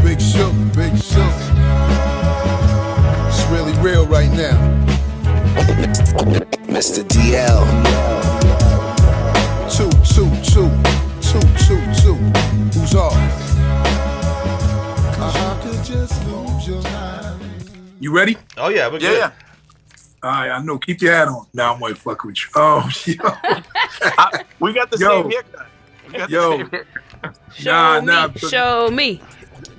Big Shook, Big Shook. It's really real right now. Mr. DL. 2, 2, 2, 2, 2, 2. Who's off? I could just lose your mind. You ready? Oh yeah, we're good. Yeah. All right, I know. Keep your hat on. Now I'm gonna fuck with you. Oh, yo. We got the same haircut. We got the same haircut. Show me.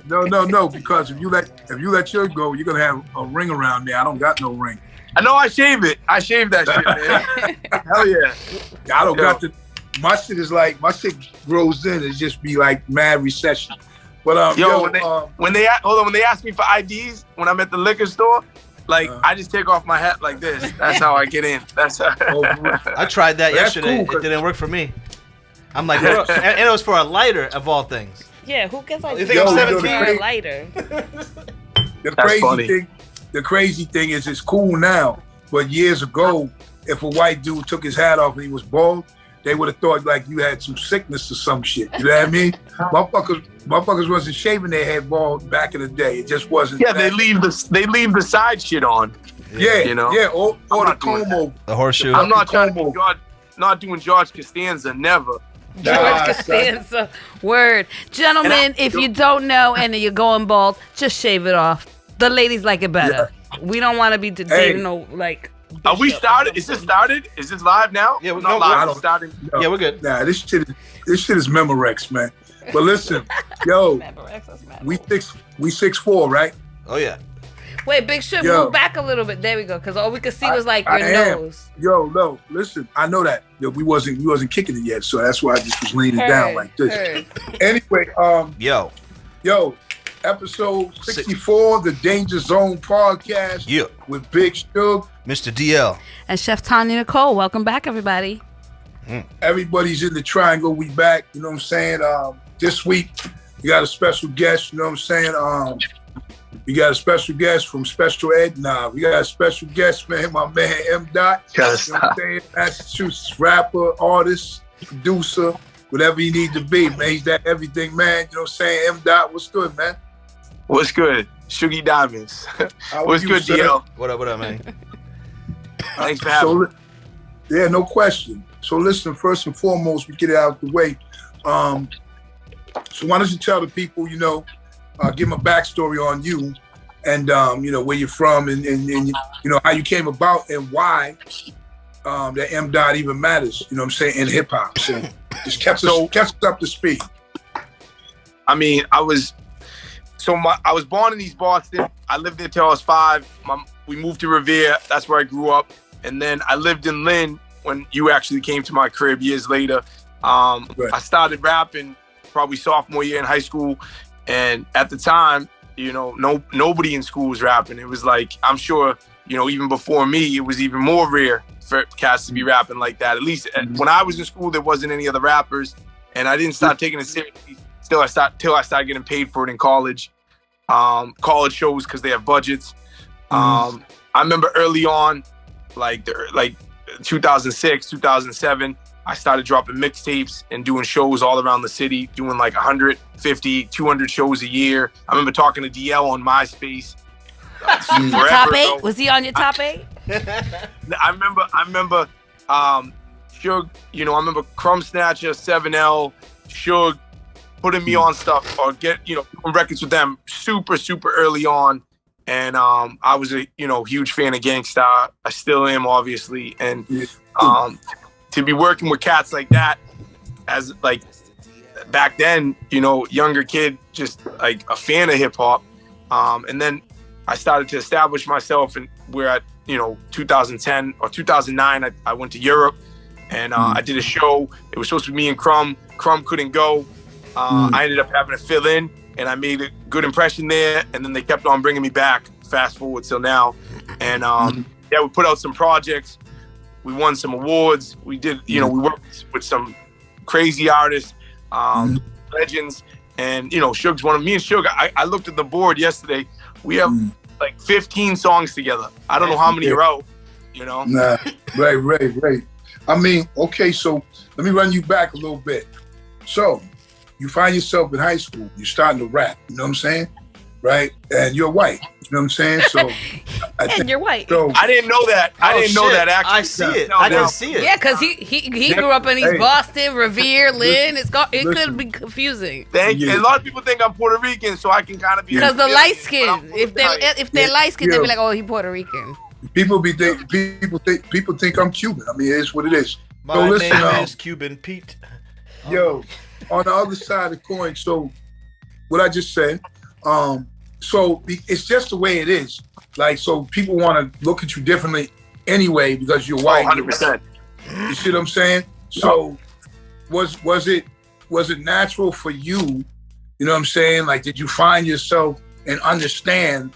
No. Because if you let yours go, you're gonna have a ring around there. I don't got no ring. I know I shave it. I shaved that shit, man. Hell yeah. I don't got the. My shit is like my shit grows in. It just be like mad recession. But when they ask me for IDs when I'm at the liquor store, like I just take off my hat like this. That's how I get in. That's how. I tried that yesterday. Cool, it didn't work for me. I'm like, and it was for a lighter of all things. Yeah, who gets like You think I'm 17? a lighter? The crazy thing is it's cool now, but years ago, if a white dude took his hat off and he was bald, they would have thought like you had some sickness or some shit. You know what I mean? Motherfuckers wasn't shaving their head bald back in the day. It just wasn't. Yeah, they leave the side shit on. Yeah, you know. Yeah, or the comb over. The horseshoe. I'm not trying to be not doing George Costanza, never. George Costanza. Word. Gentlemen, if you don't know and you're going bald, just shave it off. The ladies like it better. Yeah. We don't want to be dating no like. Are we started? Is this started? Is this live now? Yeah, we're not live. It's starting. No. Yeah, we're good. Nah, this shit is Memorex, man. But listen, yo, we 6'4", right? Oh yeah. Wait, Big Ship, move back a little bit. There we go. Because all we could see was like your nose. Yo, no, listen. I know that. Yo, we wasn't kicking it yet, so that's why I just was leaning down like this. Anyway, yo, episode 64, the Danger Zone podcast. Yeah. With Big Shug, Mr. DL, and Chef Tanya Nicole. Welcome back, everybody. Everybody's in the triangle. We back. You know what I'm saying? This week we got a special guest. You know what I'm saying? We got a special guest from Special Ed. We got a special guest, man. My man m.dot. You know what I'm saying? Massachusetts rapper, artist, producer, whatever you need to be, man. He's that everything, man. You know what I'm saying? m.dot, what's good, man? What's good? Sugar Diamonds. What's good, DL? What up, man? Thanks for having me. Yeah, no question. So listen, first and foremost, we get it out of the way. So why don't you tell the people, give them a backstory on you and, where you're from and how you came about and why that m.dot even matters, you know what I'm saying, in hip hop. So just kept us up to speed. I mean, I was born in East Boston. I lived there till I was 5. We moved to Revere. That's where I grew up. And then I lived in Lynn when you actually came to my crib years later. Right. I started rapping probably sophomore year in high school. And at the time, nobody in school was rapping. It was like, I'm sure, even before me, it was even more rare for cats to be rapping like that. At least when I was in school, there wasn't any other rappers. And I didn't start taking it seriously till I started getting paid for it in college. College shows because they have budgets. I remember early on, like 2006, 2007, I started dropping mixtapes and doing shows all around the city, doing like 150, 200 shows a year. I remember talking to DL on MySpace. Top 8? Was he on your top 8? I remember Suge, I remember Crumb Snatcher, 7L, Suge putting me on stuff or doing records with them super, super early on. And I was a huge fan of Gangstar. I still am, obviously. And to be working with cats like that, as like back then, younger kid, just like a fan of hip hop. And then I started to establish myself, and we're at 2010 or 2009. I went to Europe, and I did a show. It was supposed to be me and Crumb. Crumb couldn't go. I ended up having to fill in. And I made a good impression there, and then they kept on bringing me back. Fast forward till now, and we put out some projects. We won some awards. We did, we worked with some crazy artists, legends, and Suge's one of me and Suge. I looked at the board yesterday. We have like 15 songs together. I don't know how many are out. Nah, right. I mean, okay, so let me run you back a little bit. So you find yourself in high school, you're starting to rap, you know what I'm saying? right? And you're white. You know what I'm saying? So, And you're white. So I didn't know that. I didn't know that. Actually, I see it. I can see it. Yeah, because he grew up in East Hey. Boston, Revere, Lynn. It could Listen. be confusing. Thank Yeah. A lot of people think I'm Puerto Rican, so I can kind of be. Because the light skin, But I'm if they're Yeah. light skin, they'll be Yeah. like, oh, he Puerto Rican. people think I'm Cuban. I mean, it's what it is. My So listen, name is Cuban Pete. Yo, on the other side of the coin, so what I just said, so it's just the way it is. Like, so people want to look at you differently anyway because you're white. 100%. You see what I'm saying? So was it natural for you? You know what I'm saying? Like, did you find yourself and understand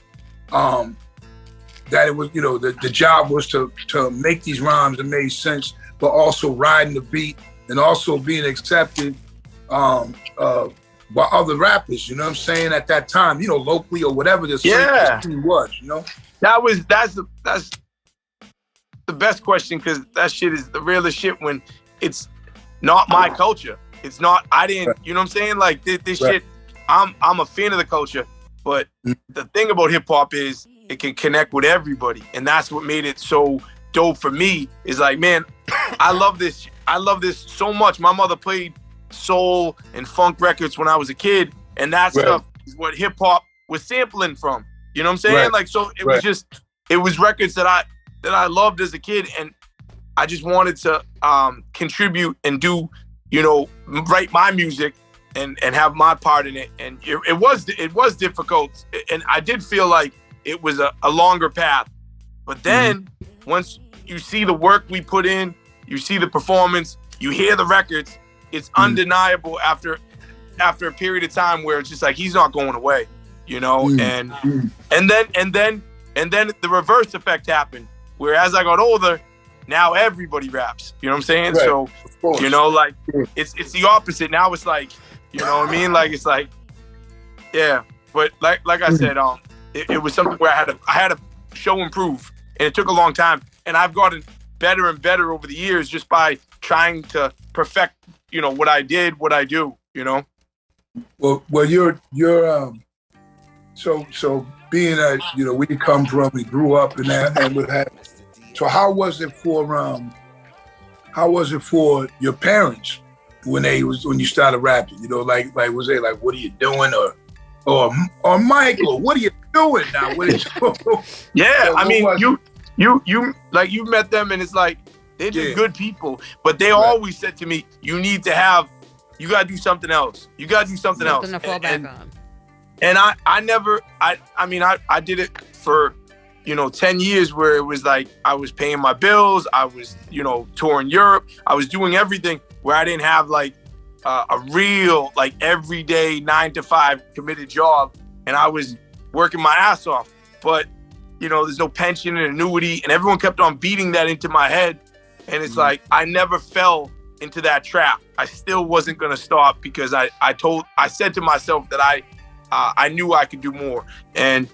that it was, the job was to make these rhymes that made sense, but also riding the beat and also being accepted by other rappers, you know what I'm saying, at that time, locally or whatever the scene was, That's the best question, because that shit is the realest shit when it's not my culture. It's not, I didn't, you know what I'm saying? Like this shit, I'm a fan of the culture, but the thing about hip hop is it can connect with everybody. And that's what made it so dope for me, is like, man, I love this so much. My mother played soul and funk records when I was a kid, and that stuff is what hip hop was sampling from. You know what I'm saying? Right. Like, so it was records that I loved as a kid, and I just wanted to contribute and do, write my music and have my part in it. And it was difficult, and I did feel like it was a longer path. But then once you see the work we put in, you see the performance, you hear the records, it's undeniable after a period of time where it's just like, he's not going away, and then the reverse effect happened, where as I got older, now everybody raps, you know what I'm saying? Right. So, like it's the opposite. Now it's like, you know what I mean? Like, it's like, yeah, but like I said, it was something where I had to show and prove, and it took a long time, and I've gotten better and better over the years just by trying to perfect, what I did, what I do, Well, you're so being that where you come from, we grew up in that, and with that. So how was it for your parents when you started rapping? Like was they like, what are you doing, or Michael, what are you doing now? Yeah, So I mean, what you like, you've met them, and it's like, they're just good people, but they always said to me, you gotta do something else. You gotta do something else. Something to fall back on. And I did it for, 10 years, where it was like, I was paying my bills. I was, touring Europe. I was doing everything where I didn't have like a real, like, everyday 9-to-5 committed job. And I was working my ass off, but there's no pension and annuity, and everyone kept on beating that into my head. And it's like, I never fell into that trap. I still wasn't going to stop, because I said to myself that I knew I could do more. And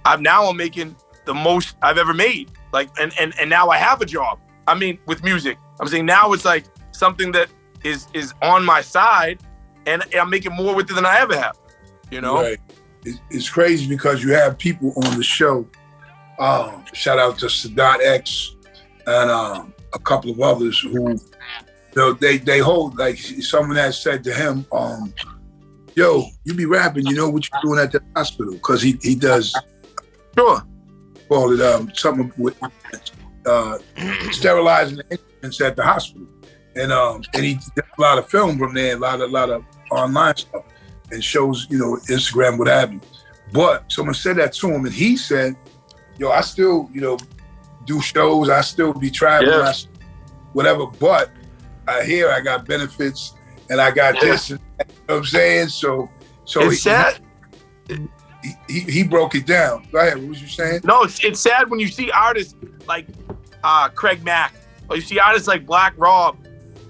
I'm making the most I've ever made. Like, and now I have a job. I mean, with music, I'm saying now it's like something that is on my side, and I'm making more with it than I ever have, Right. It's crazy because you have people on the show. Shout out to m.dot and a couple of others who, they hold, like someone that said to him, yo, you be rapping, what you doing at the hospital? Because he does, call it something with sterilizing the instruments at the hospital, and he did a lot of film from there, a lot of online stuff, and shows, Instagram, what have you. But someone said that to him, and he said, yo, I still, do shows, I still be traveling, whatever, but I got benefits, and I got this, and that, you know what I'm saying? So it's sad. He broke it down. Go ahead, what was you saying? No, it's sad when you see artists like Craig Mack, or you see artists like Black Rob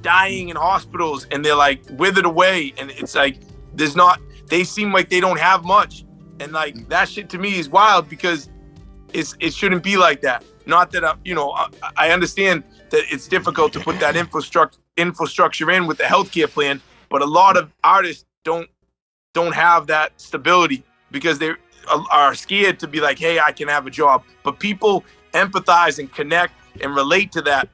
dying in hospitals, and they're like withered away, and it's like, they seem like they don't have much. And like, that shit to me is wild, because it shouldn't be like that. Not that I understand that it's difficult to put that infrastructure in with the healthcare plan, but a lot of artists don't have that stability, because are scared to be like, hey, I can have a job. But people empathize and connect and relate to that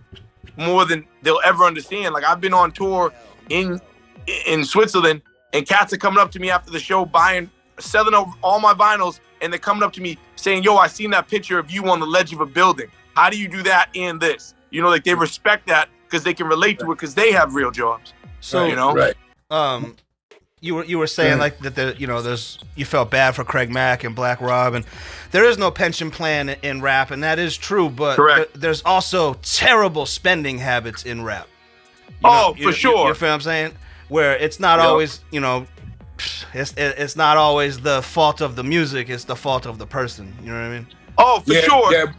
more than they'll ever understand. Like, I've been on tour in Switzerland, and cats are coming up to me after the show selling all my vinyls, and they're coming up to me saying, yo, I seen that picture of you on the ledge of a building. How do you do that and this? You know, like, they respect that because they can relate to it because they have real jobs. So, you know? Right. You were saying like that you felt bad for Craig Mack and Black Rob, and there is no pension plan in rap, and that is true, but there's also terrible spending habits in rap. For sure. You feel what I'm saying? Where it's not always, it's not always the fault of the music, it's the fault of the person. You know what I mean? Oh, for sure. Yeah.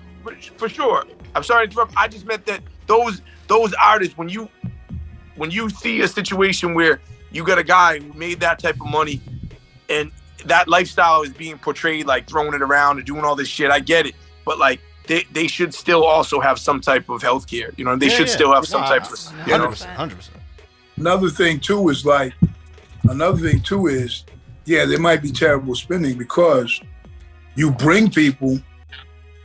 For sure. I'm sorry to interrupt. I just meant that those artists, when you see a situation where you got a guy who made that type of money and that lifestyle is being portrayed, like throwing it around and doing all this shit, I get it. But like, they should still also have some type of health care. You know, they should still have some type of, 100%. Another thing too is, yeah, there might be terrible spending because you bring people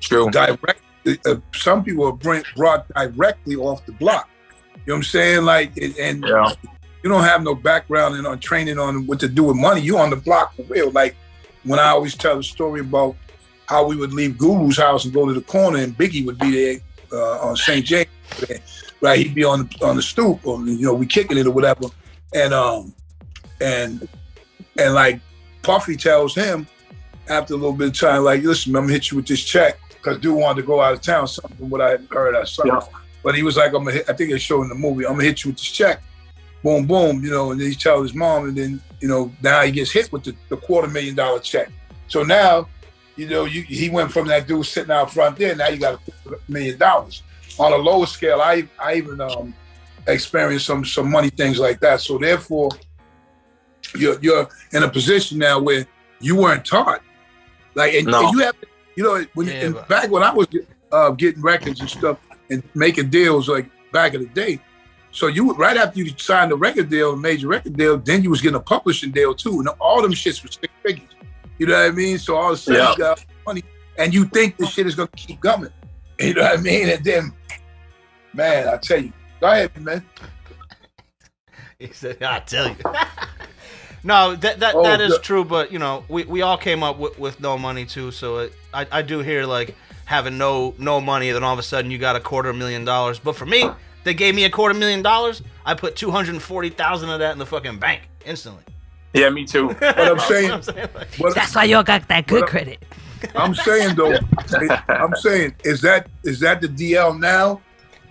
directly. Some people are brought directly off the block. You know what I'm saying? Like, and you don't have no background and on training on what to do with money. You on the block for real. Like, when I always tell the story about how we would leave Guru's house and go to the corner, and Biggie would be there on St. James, right? He'd be on the stoop, or we kicking it or whatever, and like Puffy tells him after a little bit of time, like, listen, I'm gonna hit you with this check because dude wanted to go out of town. Something from what I had heard, I saw, but he was like, I think it's showing the movie. I'm gonna hit you with this check. Boom, boom, and then he tells his mom, and then, now he gets hit with the $250,000 check. So now, he went from that dude sitting out front there, now you got $2 million. On a lower scale, I even experienced some money things like that. So therefore, you're in a position now where you weren't taught. Like, and you have, back when I was getting records and stuff and making deals, like back in the day, so you would, right after you signed a record deal, a major record deal, then you was getting a publishing deal too. And all them shits were 6 figures. You know what I mean? So all of a sudden you got money and you think this shit is gonna keep coming. You know what I mean? And then, man, I tell you, go ahead, man. He said, I tell you. No, that is true, but we all came up with no money too. So I do hear like having no money, then all of a sudden you got $250,000. But for me, they gave me $250,000. I put $240,000 of that in the fucking bank instantly. Yeah, me too. But I'm saying, that's why y'all got that good credit. I'm saying though, is that the DL now,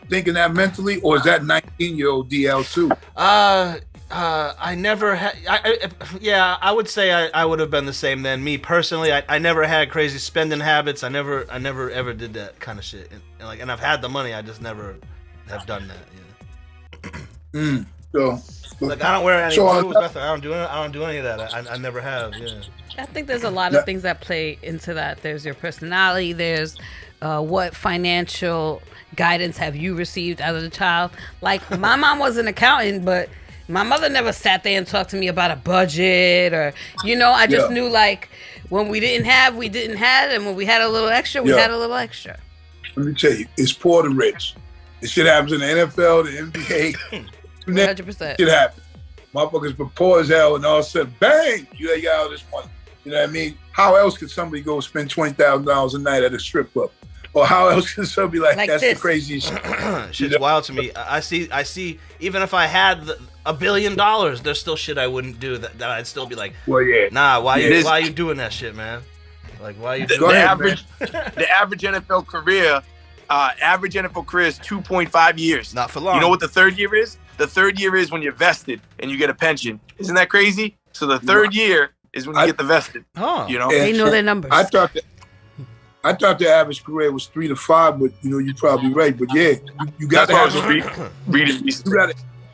thinking that mentally, or is that 19-year-old DL too? I never had. I would say I would have been the same then. Me personally, I never had crazy spending habits. I never ever did that kind of shit. And I've had the money. I just never have done that. So, like, I don't wear any clothes. Nothing. I don't do any of that. I never have. Yeah. I think there's a lot of things that play into that. There's your personality. There's what financial guidance have you received as a child. Like, my mom was an accountant, but my mother never sat there and talked to me about a budget or, I just knew, like, when we didn't have, and when we had a little extra, we had a little extra. Let me tell you, it's poor to rich. This shit happens in the NFL, the NBA. 100%. Shit happens. Motherfuckers were poor as hell, and all of a sudden, bang, you got all this money. You know what I mean? How else could somebody go spend $20,000 a night at a strip club? Or how else could somebody like that's this. The craziest shit? Shit's wild to me. I see. Even if I had $1 billion, there's still shit I wouldn't do that I'd still be like, well, yeah. Nah, why are you doing that shit, man? Like, why are you doing that? The average NFL career is 2.5 years. Not for long. You know what the third year is? The third year is when you're vested and you get a pension. Isn't that crazy? So the third year is when you get the vested. Oh, they know their numbers. I thought the average career was 3 to 5, but you're probably right. But yeah, you got to have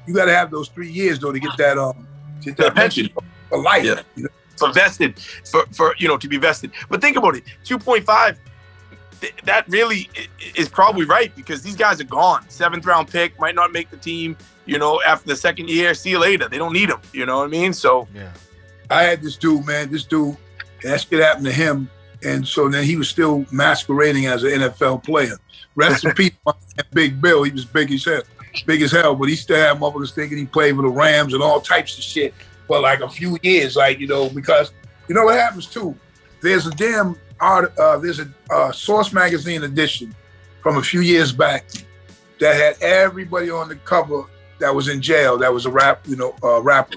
you got to have those 3 years though to get that pension for life. Yeah. For vested, for to be vested. But think about it, 2.5. That really is probably right because these guys are gone. 7th round pick, might not make the team. After the second year, see you later. They don't need him. You know what I mean? So yeah. I had this dude, man. This dude, And that shit happened to him. And so then he was still masquerading as an NFL player. Rest in peace, Big Bill. He was big as hell, but he still had motherfuckers thinking he played for the Rams and all types of shit for like a few years, like, you know, because you know what happens too? There's a damn there's a Source magazine edition from a few years back that had everybody on the cover that was in jail, that was a rapper,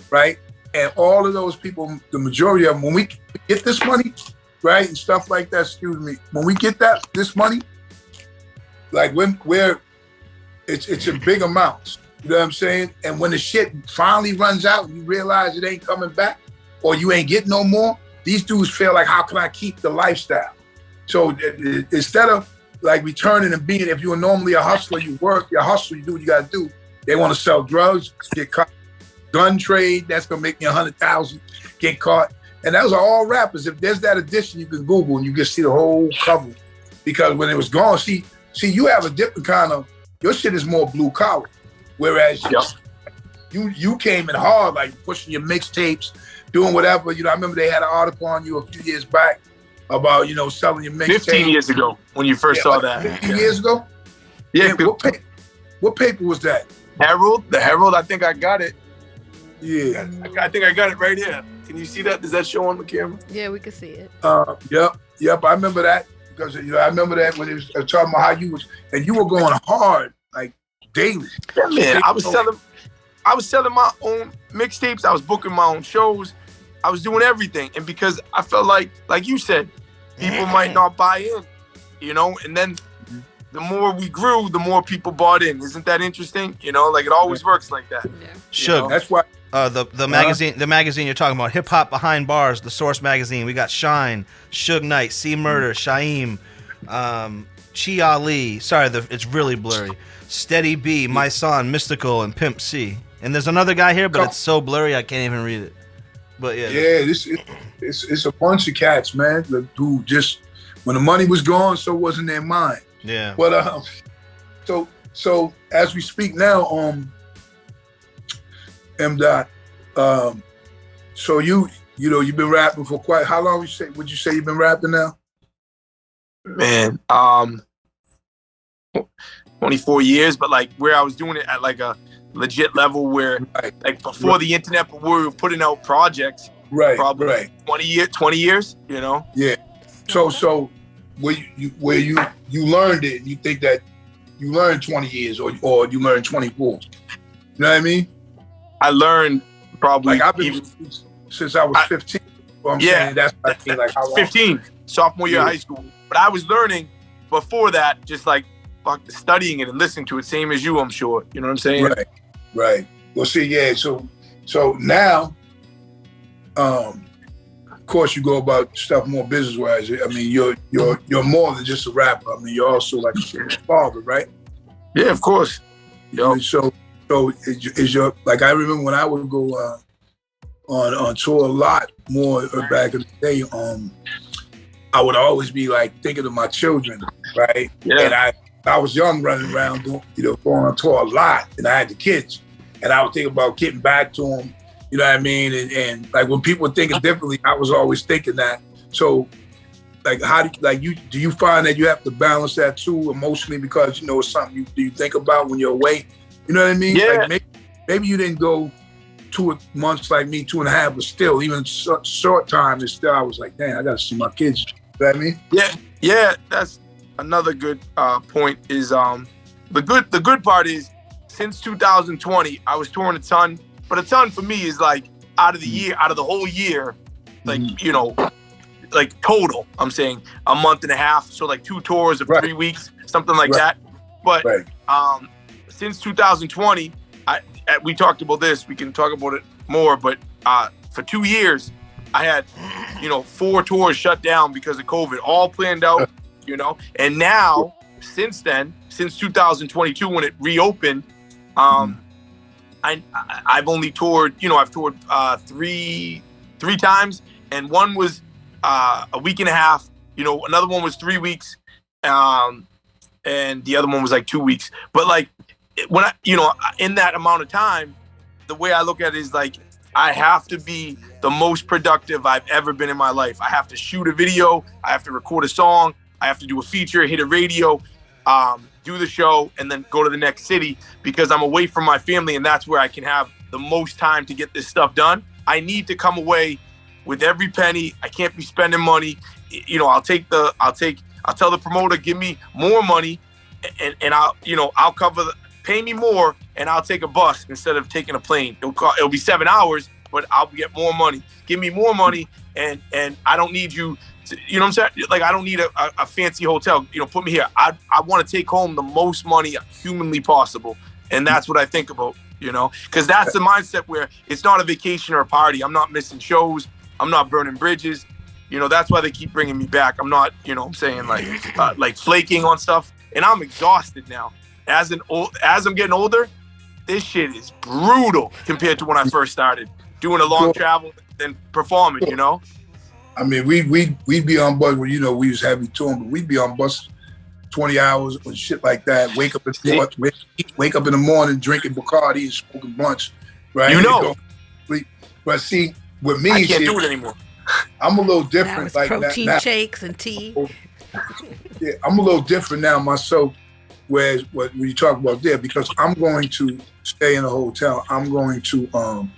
right? And all of those people, the majority of them, when we get this money, right, and stuff like that, when we get this money, like it's in big amounts, you know what I'm saying? And when the shit finally runs out and you realize it ain't coming back or you ain't getting no more, these dudes feel like, how can I keep the lifestyle? So instead of like returning and being, if you were normally a hustler, you work, you hustle, you do what you gotta do. They wanna sell drugs, get caught, gun trade, that's gonna make me 100,000, get caught. And those are all rappers. If there's that edition, you can Google and you can see the whole cover. Because when it was gone, see, you have a different kind of, your shit is more blue collar. Whereas you came in hard, like pushing your mixtapes, doing whatever. You know, I remember they had an article on you a few years back about, you know, selling your mixtapes. 15 years ago when you first saw that. 15 years ago? Yeah. What paper was that? Herald? The Herald, I think I got it. Yeah. I think I got it right here. Can you see that? Does that show on the camera? Yeah, we can see it. Yep. I remember that because, you know, I remember that when it was talking about how you was, and you were going hard, like daily. Yeah, man. I was selling my own mixtapes. I was booking my own shows. I was doing everything. And because I felt like you said, people might not buy in, you know, and then the more we grew, the more people bought in. Isn't that interesting? You know, like it always works like that. Yeah. Sure. That's why. The magazine you're talking about, Hip Hop Behind Bars, the Source magazine. We got Shine, Suge Knight, C Murder, Shaim, Chi Ali. Sorry, it's really blurry. Steady B, My Son, Mystical, and Pimp C. And there's another guy here, but it's so blurry I can't even read it. But yeah. Yeah, it's a bunch of cats, man. Who just when the money was gone, so wasn't their mind. Yeah. But so as we speak now, m.dot. So you know you've been rapping for quite how long? Would you say you've been rapping now? Man, 24 years, but like where I was doing it at like a legit level where like before the internet, but we were putting out projects. Right. Probably 20 years. You know. Yeah. So where you learned it, you think that you learned 20 years or you learned 24. You know what I mean? I learned probably like I've been since I was 15. I'm saying that's what I mean, like how long? 15, sophomore year of high school. But I was learning before that, just like studying it and listening to it, same as you, I'm sure. You know what I'm saying? Right. Well, see, yeah. So now, of course, you go about stuff more business wise. I mean, you're more than just a rapper. I mean, you're also like a father, right? Yeah, of course. Yo. So is your, like I remember when I would go on tour a lot more back in the day, I would always be like thinking of my children, right? Yeah. And I was young running around doing, going on tour a lot, and I had the kids. And I would think about getting back to them, you know what I mean? And like when people were thinking differently, I was always thinking that. So like do you find that you have to balance that too emotionally because it's something you think about when you're away? You know what I mean? Yeah. Like maybe you didn't go 2 months like me, 2.5, but still, even short time, and still I was like, damn, I gotta see my kids. You know what I mean? Yeah. That's another good point. Is the good part is since 2020, I was touring a ton, but a ton for me is like out of the whole year, like like total. I'm saying a month and a half, so like 2 tours of 3 weeks, something like that. But since 2020, we talked about this. We can talk about it more, but for 2 years, I had 4 tours shut down because of COVID, all planned out, And now, since 2022 when it reopened, I've only toured. I've toured 3 times, and one was a week and a half. Another one was 3 weeks, and the other one was like 2 weeks. But like when in that amount of time, the way I look at it is like I have to be the most productive I've ever been in my life. I have to shoot a video. I have to record a song. I have to do a feature, hit a radio, do the show, and then go to the next city because I'm away from my family, and that's where I can have the most time to get this stuff done. I need to come away with every penny. I can't be spending money. You know, I'll tell the promoter, give me more money, and I'll cover pay me more, and I'll take a bus instead of taking a plane. It'll be 7 hours, but I'll get more money. Give me more money, and I don't need you to, you know what I'm saying? Like, I don't need a fancy hotel. You know, put me here. I want to take home the most money humanly possible, and that's what I think about, you know, because that's the mindset where it's not a vacation or a party. I'm not missing shows. I'm not burning bridges. You know, that's why they keep bringing me back. I'm not, you know what I'm saying, like flaking on stuff, and I'm exhausted now. As I'm getting older, this shit is brutal compared to when I first started doing a long travel and performing, you know? I mean, we'd be on bus where, you know, we was heavy touring, but we'd be on bus 20 hours and shit like that. Wake up in the morning, drinking Bacardi and smoking blunts, right? You know. But see, with me, I can't do it anymore. I'm a little different. Now it's like protein now. shakes and tea. Yeah, I'm a little different now myself. Whereas what you talk about there, because I'm going to stay in a hotel, I'm going to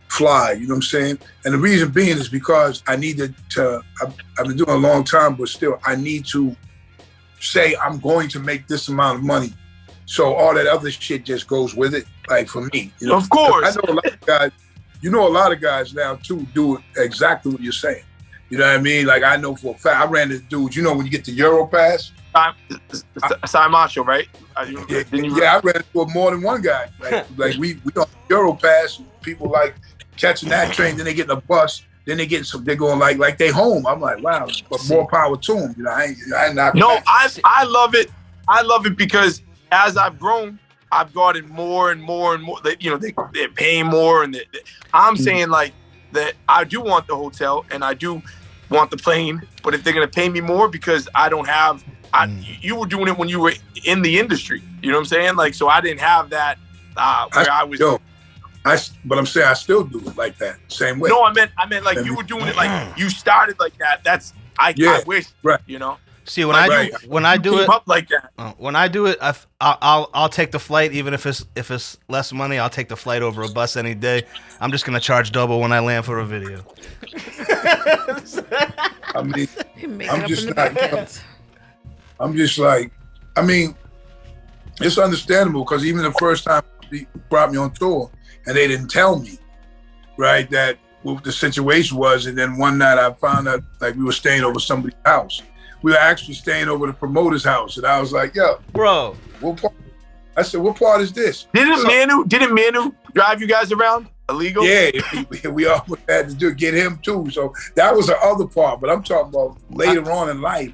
fly, you know what I'm saying? And the reason being is because I needed to, I've been doing it a long time, but still I need to say I'm going to make this amount of money. So all that other shit just goes with it, like for me. You know? Of course. I know a lot of guys, a lot of guys now too do it exactly what you're saying. You know what I mean? Like I know for a fact, I ran into dudes, you know, when you get the Euro pass. Sign Marshall, right? I ran into more than one guy. Like we on Euro pass, people like catching that train, then they get in a bus, then they get they're going like they home. I'm like, wow, but more power to them. You know, I love it. I love it because as I've grown, I've gotten more and more and more. They're paying more, and I'm saying like that. I do want the hotel, and I do want the plane, but if they're gonna pay me more because I don't have. You were doing it when you were in the industry. You know what I'm saying? Like, so I didn't have that I was. But I'm saying I still do it like that, same way. No, I meant like you were doing it like you started like that. I wish, right. You know. See, when I do it up like that. When I do it, I'll take the flight, even if it's less money. I'll take the flight over a bus any day. I'm just gonna charge double when I land for a video. I mean, I'm just like, I mean, it's understandable because even the first time they brought me on tour and they didn't tell me, right, that what the situation was. And then one night I found out like we were staying over somebody's house. We were actually staying over the promoter's house. And I was like, yo, bro, I said, what part is this? Didn't Manu drive you guys around illegal? Yeah, we always had to get him too. So that was the other part. But I'm talking about later on in life.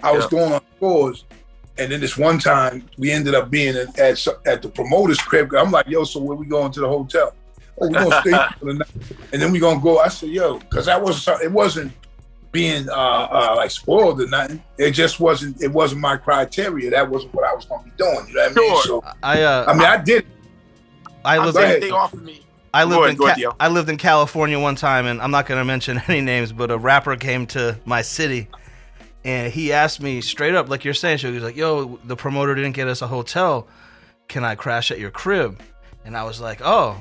I was going on tours, and then this one time we ended up being at the promoter's crib. I'm like, yo, so where we going to the hotel? Oh, we're gonna stay for the night, and then we gonna go. I said, yo, because it wasn't being like spoiled or nothing. It just wasn't. It wasn't my criteria. That wasn't what I was gonna be doing. You know what I mean? So I did. I lived in California one time, and I'm not gonna mention any names, but a rapper came to my city. And he asked me straight up, like you're saying, he was like, yo, the promoter didn't get us a hotel. Can I crash at your crib? And I was like, I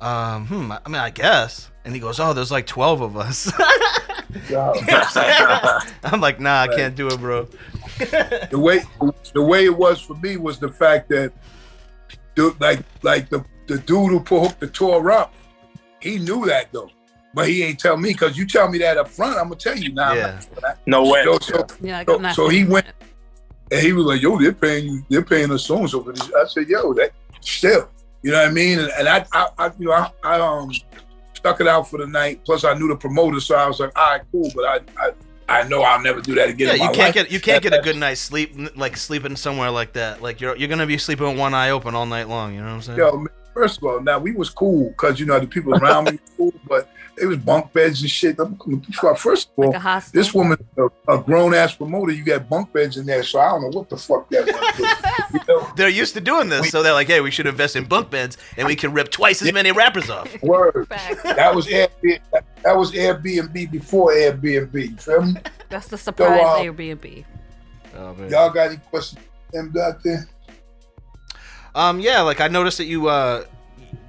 mean, I guess. And he goes, oh, there's like 12 of us. I'm like, nah, I can't do it, bro. The way it was for me was the fact that, the dude who hooked the tour up, he knew that though. But he ain't tell me, because you tell me that up front, I'm gonna tell you now. Yeah. No way. So he went, and he was like, "Yo, they're paying us so and so for this." I said, "Yo, that still, you know what I mean?" And I stuck it out for the night. Plus, I knew the promoter, so I was like, "All right, cool." But I know I'll never do that again. Yeah, you can't get a good night's sleep, like sleeping somewhere like that. Like you're gonna be sleeping with one eye open all night long. You know what I'm saying? Yo, First of all, now we was cool because the people around me were cool, but it was bunk beds and shit. First of all, like this woman, a grown ass promoter, you got bunk beds in there, so I don't know what the fuck that was. They're used to doing this, so they're like, hey, we should invest in bunk beds and we can rip twice as many rappers off. Word. That was Airbnb before Airbnb. You feel me? That's the surprise Airbnb. Oh, man. Y'all got any questions M.dot there? Yeah, like I noticed that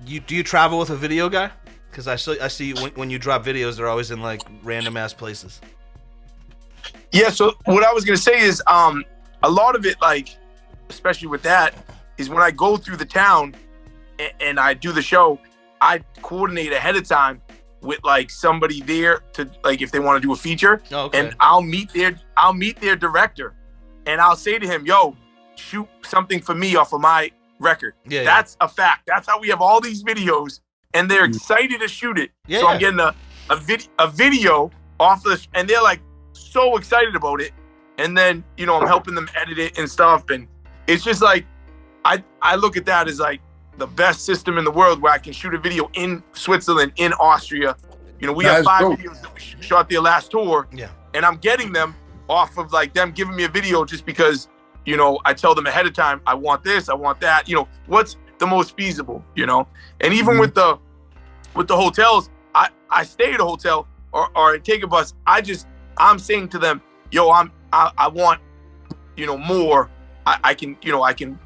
do you travel with a video guy? Because I see when you drop videos, they're always in like random ass places. Yeah. So what I was gonna say is, a lot of it, like, especially with that, is when I go through the town and I do the show, I coordinate ahead of time with like somebody there to, like, if they want to do a feature, and I'll meet their director, and I'll say to him, "Yo, shoot something for me off of my record." Yeah, that's a fact. That's how we have all these videos, and they're excited to shoot it. Yeah, so I'm getting a video off this, and they're like so excited about it. And then I'm helping them edit it and stuff, and it's just like I look at that as like the best system in the world, where I can shoot a video in Switzerland, in Austria. We have 5 videos that we shot their last tour, and I'm getting them off of like them giving me a video just because I tell them ahead of time, I want this, I want that, what's the most feasible, and even with the hotels, I stay at a hotel or I take a bus. I'm saying to them, yo, I want more. I can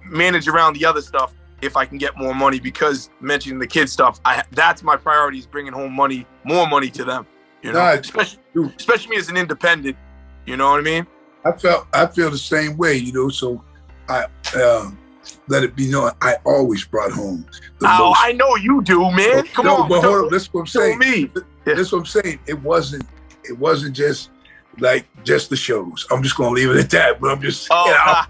manage around the other stuff if I can get more money, because mentioning the kid stuff, that's my priority, is bringing home more money to them, especially me as an independent, you know what I mean? I feel the same way, so I let it be known, I always brought home the most. I know you do, man. Come on. But hold on, this is what I'm saying. Me. This is what I'm saying. It wasn't just like just the shows. I'm just gonna leave it at that. But I'm just I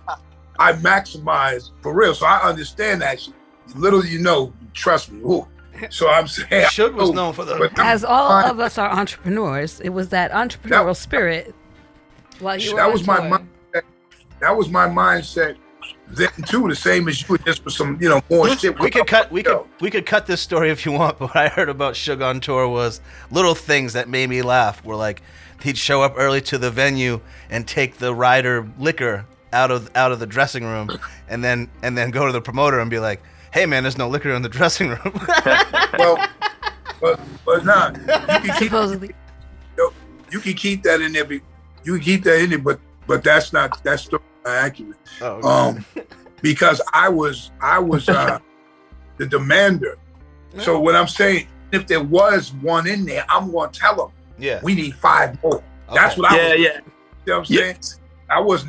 maximize for real. So I understand that shit. Little trust me. Ooh. So I'm saying Suge was known for the as all of us are entrepreneurs, it was that entrepreneurial spirit. That was my mindset. That was my mindset then too. The same as you, just for some more shit. We could cut this story if you want. But what I heard about Suge on tour was little things that made me laugh. Were like he'd show up early to the venue and take the rider liquor out of the dressing room, and then go to the promoter and be like, "Hey man, there's no liquor in the dressing room." Well, but nah, you can keep that in there. You can keep that in there, but that's still not accurate. Oh, okay. Because I was the demander. So what I'm saying, if there was one in there, I'm gonna tell them. Yeah. We need 5 more. That's what I was. You know what I'm saying? I was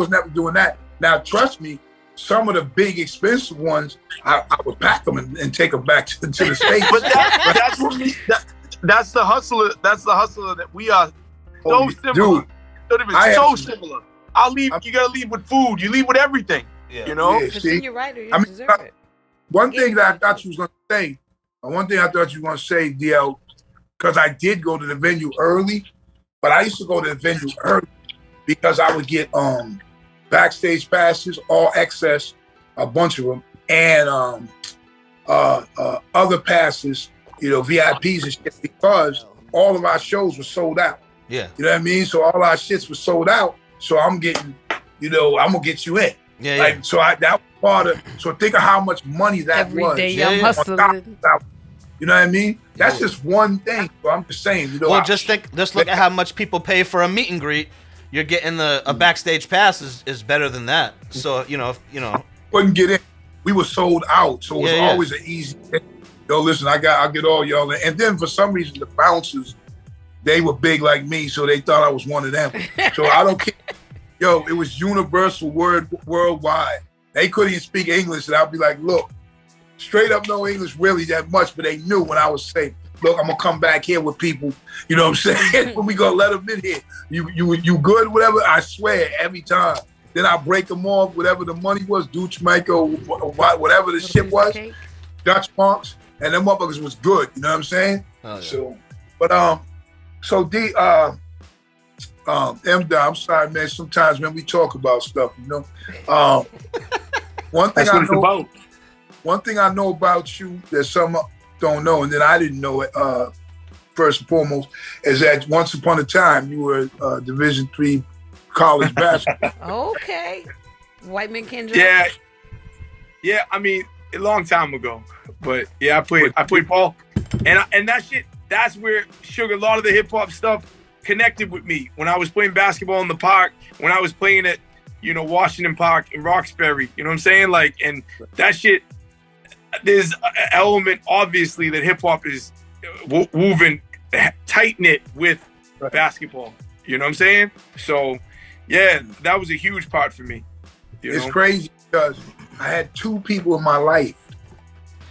never doing that. Now trust me, some of the big expensive ones, I would pack them and take them back to the States. But that's the hustler. That's the hustler that we are. So similar. Dude, so similar. I'll leave. You gotta leave with food. You leave with everything. Yeah. If it's in your right, you deserve it. One thing that I thought you was gonna say, DL, because I did go to the venue early, but I used to go to the venue early because I would get backstage passes, all access, a bunch of them, and other passes, VIPs and shit, because all of our shows were sold out. Yeah. You know what I mean? So all our shits were sold out. So I'm getting, I'm gonna get you in. Yeah. So that was part of. So think of how much money that was. Every day I'm hustling. You know what I mean? That's just one thing. So I'm just saying. Well, just look at how much people pay for a meet and greet. You're getting a backstage pass is better than that. So Couldn't get in. We were sold out, so it was always an easy thing. Listen, I'll get all y'all in. And then for some reason the bouncers, they were big like me, so they thought I was one of them. So I don't care. It was universal worldwide. They couldn't even speak English, and I'd be like, look, straight up no English really that much, but they knew when I was saying, look, I'm gonna come back here with people. You know what I'm saying? When we gonna let them in here. You good, whatever? I swear, every time. Then I break them off, whatever the money was, Dutch Michael, whatever the shit was, Dutch monks, and them motherfuckers was good. You know what I'm saying? Oh, yeah. So M.dot, I'm sorry, man. Sometimes when we talk about stuff, one thing That's what it's about. one thing I know about you that some don't know, and then I didn't know it. First and foremost, is that once upon a time you were Division III college basketball. Okay. White men can't jump. Yeah. I mean, a long time ago, but yeah, I played ball, and that shit. That's where Sugar, a lot of the hip hop stuff connected with me when I was playing basketball in the park, when I was playing at, Washington Park in Roxbury. You know what I'm saying? Like, and that shit. There's an element, obviously, that hip hop is woven tight knit with basketball. You know what I'm saying? So, yeah, that was a huge part for me. It's crazy because I had two people in my life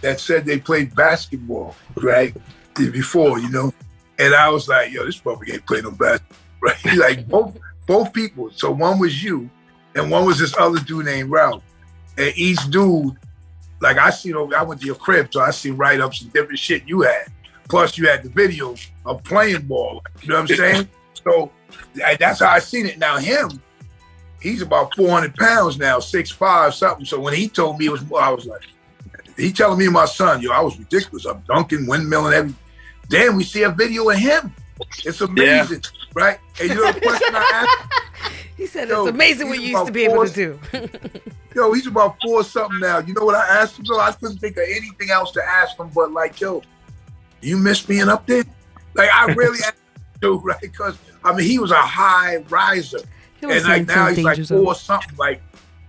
that said they played basketball, right? Before, and I was like, yo, this motherfucker ain't playing no basketball, right? Like both people. So one was you, and one was this other dude named Ralph. And each dude, like I went to your crib, so I seen write-ups and different shit you had. Plus you had the video of playing ball. You know what I'm saying? So that's how I seen it. Now he's about 400 pounds now, 6'5", something. So when he told me it was more, I was like, he telling me and my son, yo, I was ridiculous. I'm dunking, windmilling, everything. Then we see a video of him. It's amazing, right? And you know the question I asked? He said it's amazing what you used to be able to do. Yo, he's about 4 something now. You know what I asked him? So I couldn't think of anything else to ask him but like, yo, you miss being up there? Like I really asked him, right? Because I mean, he was a high riser. And like now he's like 4 something. Like,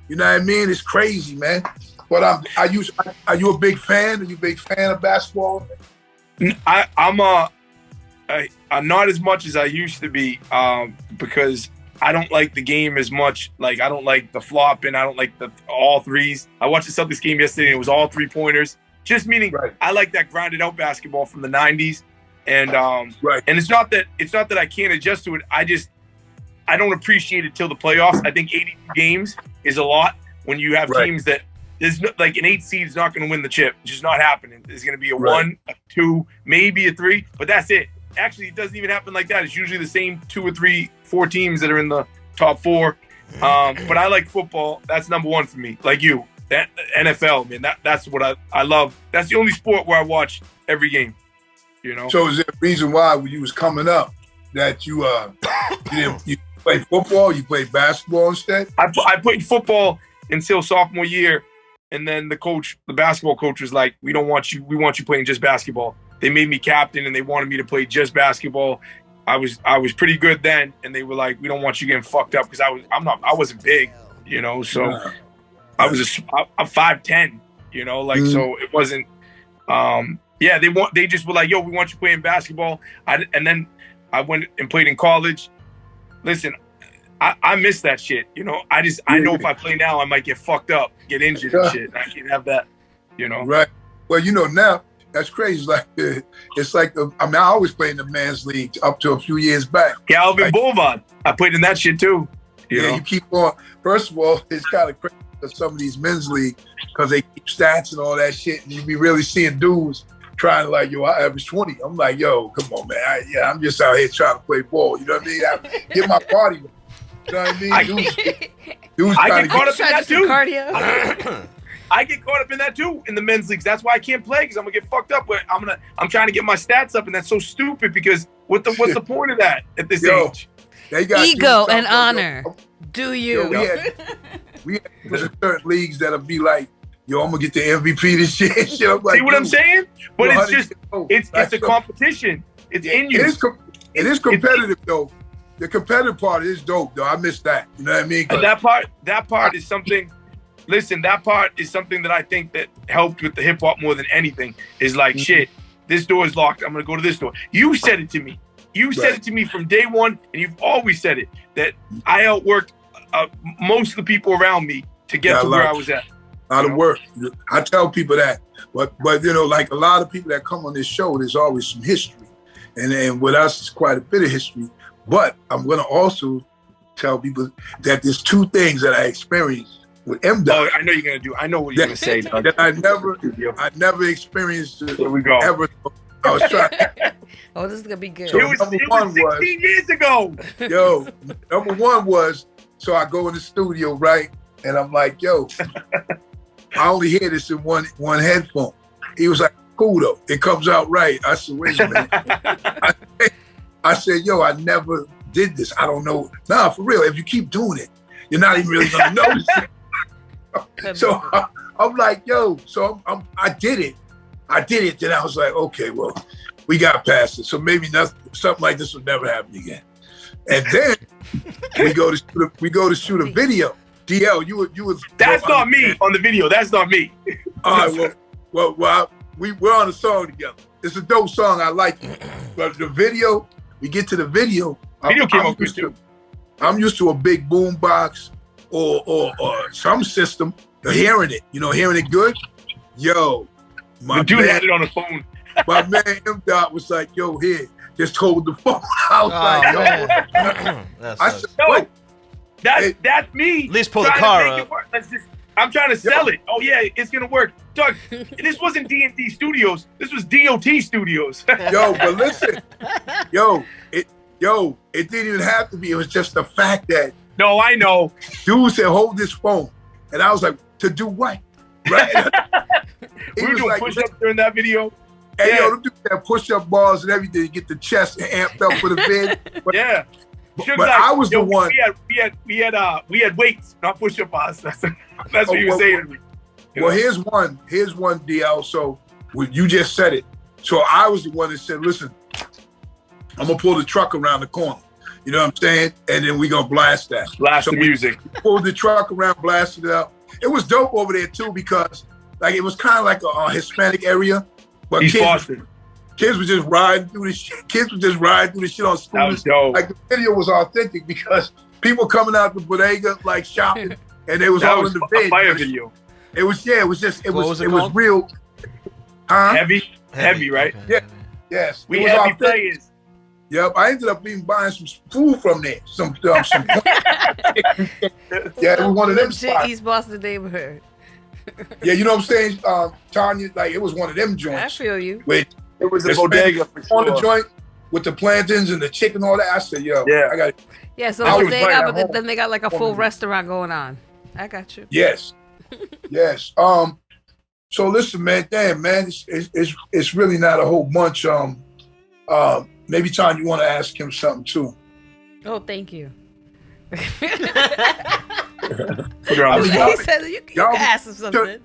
you know what I mean? It's crazy, man. But are you a big fan? Are you a big fan of basketball? I'm not as much as I used to be, because I don't like the game as much. Like I don't like the flopping. I don't like the all threes. I watched the Celtics game yesterday and it was all 3-pointers. Just meaning I like that grounded out basketball from the 90s. And and it's not that I can't adjust to it. I don't appreciate it till the playoffs. I think 82 games is a lot when you have teams that there's like an 8 seed is not going to win the chip. It's just not happening. There's going to be a 1, a 2, maybe a 3, but that's it. Actually, it doesn't even happen like that. It's usually the same 2 or 3, 4 teams that are in the top 4. But I like football. That's number 1 for me. Like you, that NFL, man. That's what I love. That's the only sport where I watch every game. So is there a reason why when you was coming up that you played football? You played basketball instead? I played football until sophomore year, and then the basketball coach was like, "We don't want you. We want you playing just basketball." They made me captain, and they wanted me to play just basketball. I was pretty good then, and they were like, "We don't want you getting fucked up," because I wasn't big, So I was I'm 5'10", so it wasn't. They just were like, "Yo, we want you playing basketball." And then I went and played in college. Listen, I miss that shit. I know if I play now, I might get fucked up, get injured and shit. I can't have that. Right. Well, now that's crazy. It's like I always played in the men's league up to a few years back. Calvin Boulevard. I played in that shit too. You keep on. First of all, it's kind of crazy for some of these men's league because they keep stats and all that shit, and you be really seeing dudes trying to like, yo, I average 20. I'm like, yo, come on, man. I'm just out here trying to play ball. You know what I mean? Get my body. You know what I mean? Dudes I get caught up in that too. Cardio. I get caught up in that too in the men's leagues. That's why I can't play because I'm gonna get fucked up. But I'm trying to get my stats up, and that's so stupid because what's the point of that at this age? They got ego and honor. Do you? We had certain leagues that'll be like, yo, I'm gonna get the MVP this year. I'm like, see what I'm saying? But it's just it's a competition. It's in you. It is competitive though. The competitive part is dope though. I miss that. You know what I mean? That part is something. Listen, that part is something that I think that helped with the hip hop more than anything. Is like, shit, this door is locked. I'm gonna go to this door. You said it to me. You said it to me from day one, and you've always said it that I outworked most of the people around me to get to where I was at. A lot of work. I tell people that, but like a lot of people that come on this show, there's always some history, and with us, it's quite a bit of history. But I'm gonna also tell people that there's 2 things that I experienced with m.dot. Oh, I know you're gonna do. I know what you're gonna say. That I never experienced. Here we go. Ever. I was trying. Oh, this is gonna be good. So it was 16 years ago. Yo, number 1 was, so I go in the studio, right? And I'm like, yo, I only hear this in one headphone. He was like, cool though. It comes out right. I said, wait a minute. I said, yo, I never did this. I don't know. Nah, for real. If you keep doing it, you're not even really gonna notice it. So I'm like, yo. So I did it. Then I was like, okay, well, we got past it. So maybe something like this will never happen again. And then we go to shoot a video. DL, you was. That's not me on the video. That's not me. All right. Well, we're on a song together. It's a dope song. I like it. But the video, we get to the video. Video came up good too. I'm used to a big boom box or some system. Hearing it good. Yo, the dude had it on the phone. My man m.dot was like, yo, here, just hold the phone. I was I said, no, that's me. At least pull the car up. I'm trying to sell it. Oh yeah, it's gonna work. Doug, this wasn't D&D Studios. This was DOT Studios. Yo, but listen, it didn't even have to be. It was just the fact that. No, I know. Dude said, hold this phone. And I was like, to do what? Right? We were doing push-ups during that video. And yo, them dudes had push-up bars and everything to get the chest amped up for the vid. Yeah. But I was the one. We had weights, not push-up bars. That's what you were saying to me. Well, here's one, DL. So you just said it. So I was the one that said, listen, I'm gonna pull the truck around the corner. You know what I'm saying? And then we gonna blast that. Blast the music. Pulled the truck around, blasted it up. It was dope over there too because like it was kind of like a Hispanic area. But kids were just riding through the shit. Kids were just riding through the shit on scooters. That was dope. Like the video was authentic because people coming out the bodega like shopping, and they was all in the vid. Fire video. It was called? real. Huh? Heavy, right? Yeah. Yes. We heavy players. Yep. I ended up even buying some food from there. Some. Yeah, it was one of them spots. East Boston neighborhood. Yeah, you know what I'm saying, Tanya? Like it was one of them joints. I feel you. It was a bodega for sure. On the joint with the plantains and the chicken and all that. I said, yo, yeah. I got it. Yeah, so bodega, but then they got like a full restaurant going on. I got you. Yes. Yes. So listen, man, damn, man, it's really not a whole bunch. Maybe Tanya, you want to ask him something too. Oh, thank you. He said you can ask him something.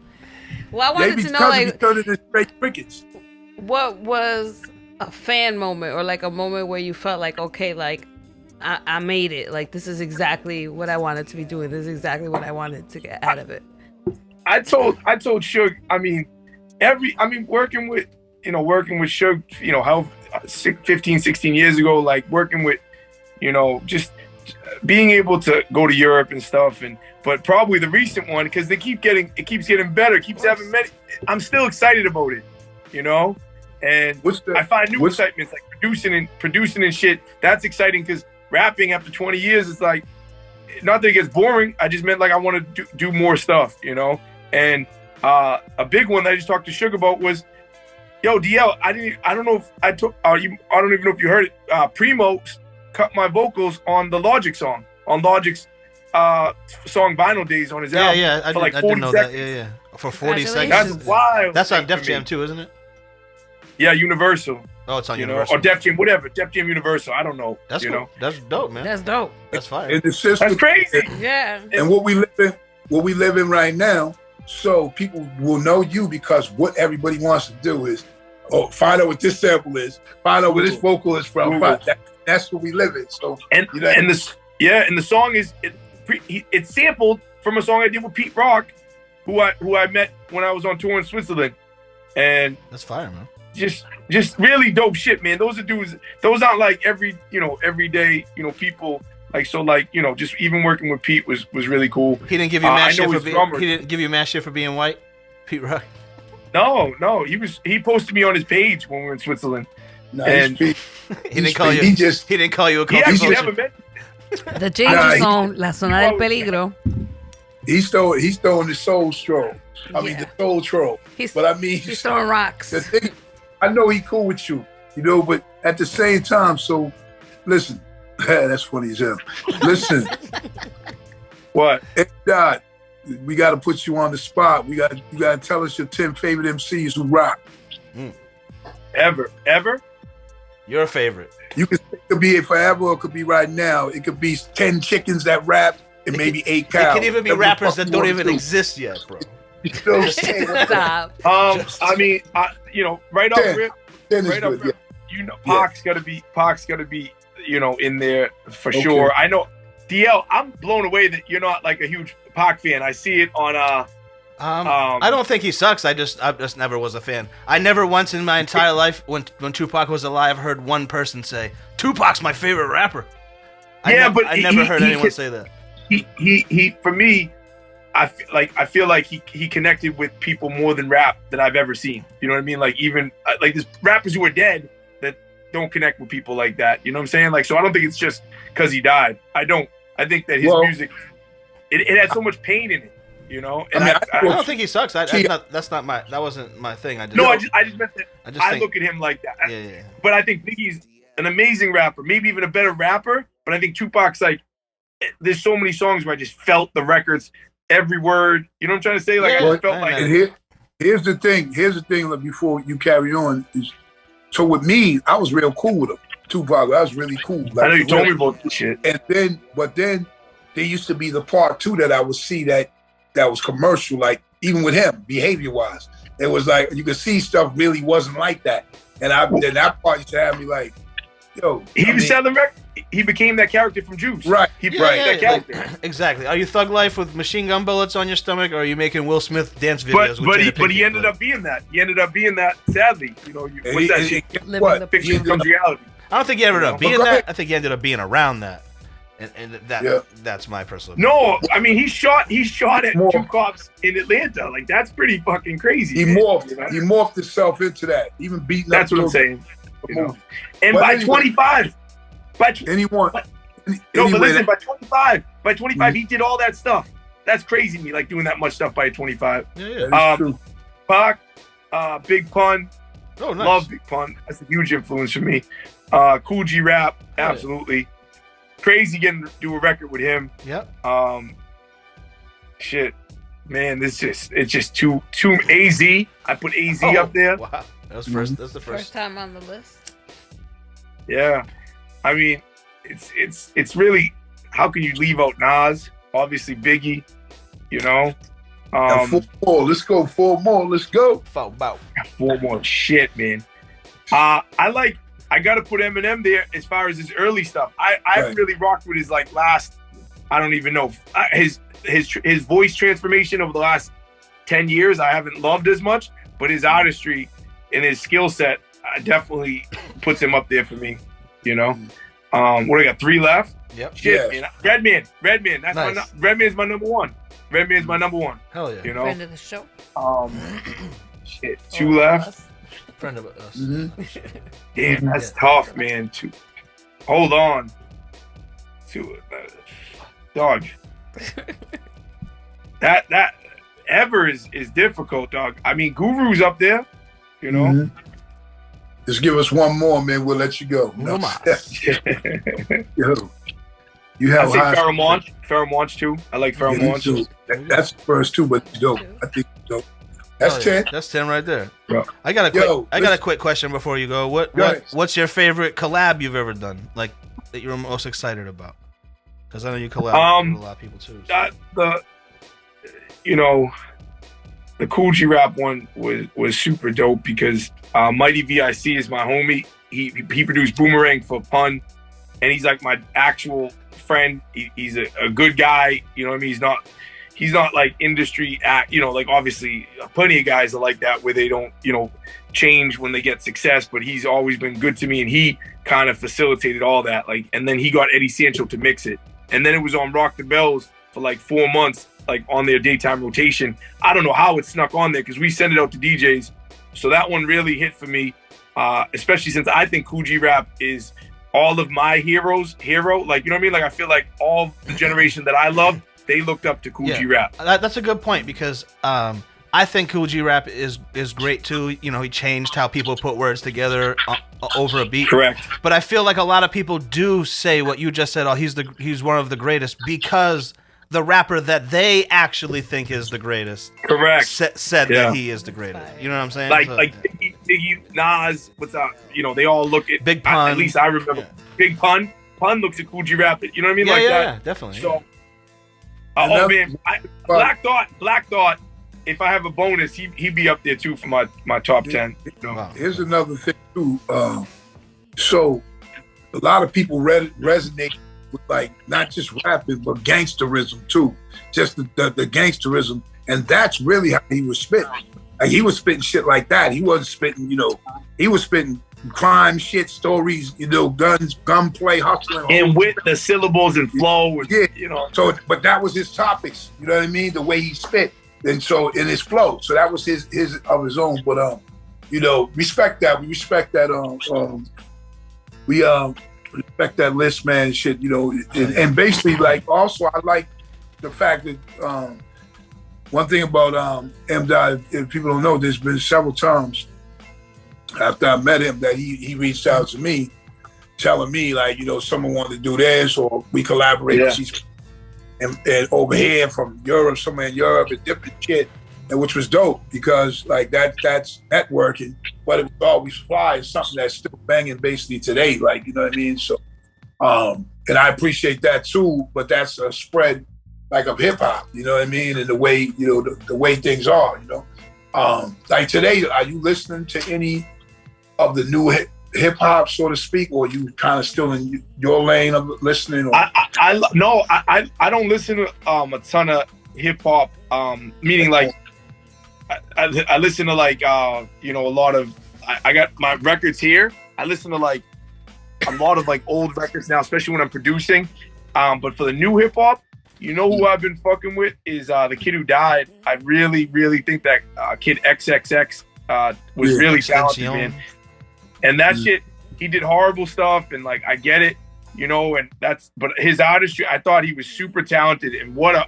Well, I wanted to know, like, turning into straight crickets. What was a fan moment or like a moment where you felt like, okay, like I made it. Like this is exactly what I wanted to be doing. This is exactly what I wanted to get out of it. I told Suge. Working with Suge, how 15, 16 years ago, like working with, just being able to go to Europe and stuff, but probably the recent one because it keeps getting better, keeps having many. I'm still excited about it, and I find new excitements like producing and shit. That's exciting because rapping after 20 years, it's like not that it gets boring. I just meant like I want to do more stuff, And a big one that I just talked to Suge about was, yo, DL. I don't know if I don't even know if you heard it. Primo cut my vocals on the Logic song, on Logic's song Vinyl Days on his album. Yeah, I didn't know seconds. that. Yeah. For 40 seconds. That's wild. That's on Def Jam too, isn't it? Yeah, Universal. Oh, it's on Universal. Or Def Jam, whatever. Def Jam Universal. I don't know. That's cool. That's dope, man. That's dope. That's fire. And the system, that's crazy. Yeah. And what we live in right now, so people will know you because what everybody wants to do is, find out what this sample is, find out where this vocal is from. That's what we live in. So and the song is it's sampled from a song I did with Pete Rock, who I met when I was on tour in Switzerland, and that's fire, man. Just really dope shit, man. Those are dudes. Those aren't like everyday people. Like so, like just even working with Pete was really cool. He didn't give you mad shit for being. He didn't give you mad shit for being white, Pete Rock. No. He posted me on his page when we were in Switzerland. No, and he didn't call you. He didn't call you a culture. He actually never met. The Ginger Zone, La Zona del Peligro. He's throwing the soul stroll. The soul troll. He's throwing rocks. The thing, I know he cool with you, but at the same time, so listen, that's funny as hell. Listen, what? m.dot, we got to put you on the spot. You got to tell us your 10 favorite MCs who rock. Ever. Your favorite. It could be forever or it could be right now. It could be 10 chickens that rap and maybe 8 cows. It can even be rappers that don't even exist yet, bro. You know what I'm saying? Stop. I mean, right off rip, Right up, rip, Pac's gotta be, in there for sure. I know, DL, I'm blown away that you're not like a huge Pac fan. I see it on I don't think he sucks. I just never was a fan. I never once in my entire life, when Tupac was alive, heard one person say Tupac's my favorite rapper. I never heard anyone say that. He for me, I feel like he connected with people more than rap that I've ever seen. You know what I mean? Like even like there's rappers who are dead that don't connect with people like that. You know what I'm saying? Like, so I don't think it's just because he died. I think that his music, it had so much pain in it. You know, and I don't think he sucks. That wasn't my thing. I just meant that. I look at him like that. Yeah. But I think Biggie's an amazing rapper, maybe even a better rapper. But I think Tupac's like, there's so many songs where I just felt the records, every word. You know what I'm trying to say? Like I just felt like. And here's the thing. Like, before you carry on, so with me, I was real cool with him. Tupac, I was really cool. Like, I know you told me about this shit. But then there used to be the part 2 that I would see that was commercial, like even with him, behavior-wise. It was like, you could see stuff really wasn't like that. And then that part used to have me like, yo. He was selling records. He became that character from Juice. Right. That character. Like, exactly. Are you Thug Life with machine gun bullets on your stomach, or are you making Will Smith dance videos? But he ended up being that. He ended up being that, sadly. You know, what's that shit? What? Fiction becomes reality. I don't think he ended up being that. I think he ended up being around that. And that's my personal opinion. No, I mean he shot at 2 cops in Atlanta. Like that's pretty fucking crazy. He morphed himself into that. Even beating that's up. That's what I'm saying. You know? And by 25, by 25, he did all that stuff. That's crazy to me, like doing that much stuff by 25. Yeah. True. Pac, Big Pun. Oh, nice. Love Big Pun. That's a huge influence for me. Cool G Rap, absolutely. Yeah. Crazy getting to do a record with him. Yep. Shit, man, it's just too AZ. I put AZ up there. Wow, that was first. That's the first time on the list. Yeah, I mean, it's really, how can you leave out Nas? Obviously Biggie, you know. 4 more. Let's go. 4 more. Let's go. 4 more. Shit, man. I gotta put Eminem there as far as his early stuff. I really rocked with his like last, I don't even know, his voice transformation over the last 10 years. I haven't loved as much, but his artistry and his skill set definitely puts him up there for me. You know, what I got 3 left. Yep. Shit, man. Redman. That's nice. Redman's my number one. Redman's my number one. Hell yeah. You know. Friend of the show. Shit. 2 left. Friend of us. Mm-hmm. Damn, that's tough, man. To hold on to dog. that ever is difficult, dog. I mean, Guru's up there, you know. Mm-hmm. Just give us 1 more, man. We'll let you go. No. Yo, you have. I think Pharoah Monch too. I like Pharoah Monch. That's the first 2, but dope. I think dope. That's 10. That's 10 right there. Bro. I got a quick question before you go. What's your favorite collab you've ever done? Like that you're most excited about? Because I know you collab with a lot of people too. So. The Cool G Rap one was super dope because Mighty VIC is my homie. He produced Boomerang for Pun, and he's like my actual friend. He's a good guy. You know what I mean? He's not like industry act, like obviously plenty of guys are like that where they don't, change when they get success, but he's always been good to me and he kind of facilitated all that. And then he got Eddie Sancho to mix it. And then it was on Rock the Bells for like 4 months, like on their daytime rotation. I don't know how it snuck on there because we send it out to DJs. So that one really hit for me, especially since I think Cool G Rap is all of my hero. Like, you know what I mean? Like, I feel like all the generation that I love, they looked up to Cool G Rap. That's a good point because I think Cool G Rap is great too. He changed how people put words together over a beat. Correct. But I feel like a lot of people do say what you just said. Oh, he's one of the greatest because the rapper that they actually think is the greatest. Correct. Said that he is the greatest. You know what I'm saying? Like So, Biggie, Nas, what's up? You know, they all look at Big Pun. At least I remember Big Pun. Pun looks at Cool G Rap. You know what I mean? Yeah, like yeah, that. yeah, definitely. So, oh man, Black Thought. If I have a bonus, he'd be up there too for my top 10. You know? Wow. Here's another thing too. So a lot of people resonate with like not just rapping but gangsterism too. Just the gangsterism, and that's really how he was spitting. Like he was spitting shit like that. He wasn't spitting, he was spitting crime shit, stories, guns, gunplay, hustling, and with the syllables and flow. And, So, but that was his topics. You know what I mean? The way he spit, and so in his flow. So that was his of his own. But respect that. We respect that. We respect that list, man. Shit, and basically, like, also I like the fact that one thing about m.dot, if people don't know, there's been several times after I met him that he reached out to me, telling me like, someone wanted to do this or we collaborate. And over here from Europe, somewhere in Europe, and different shit, and which was dope because like that's networking, but it was always fly. It's something that's still banging basically today, like, you know what I mean? So, and I appreciate that too, but that's a spread like of hip hop, you know what I mean? And the way, the way things are, like today, are you listening to any of the new hip hop, so to speak, or you kind of still in your lane of listening? Or? I don't listen to a ton of hip hop. Meaning like I listen to like a lot of. I got my records here. I listen to like a lot of like old records now, especially when I'm producing. But for the new hip hop, who I've been fucking with is the kid who died. I really, really think that kid XXX was really talented, man. And that shit, he did horrible stuff, and like I get it, but his artistry, I thought he was super talented, and what a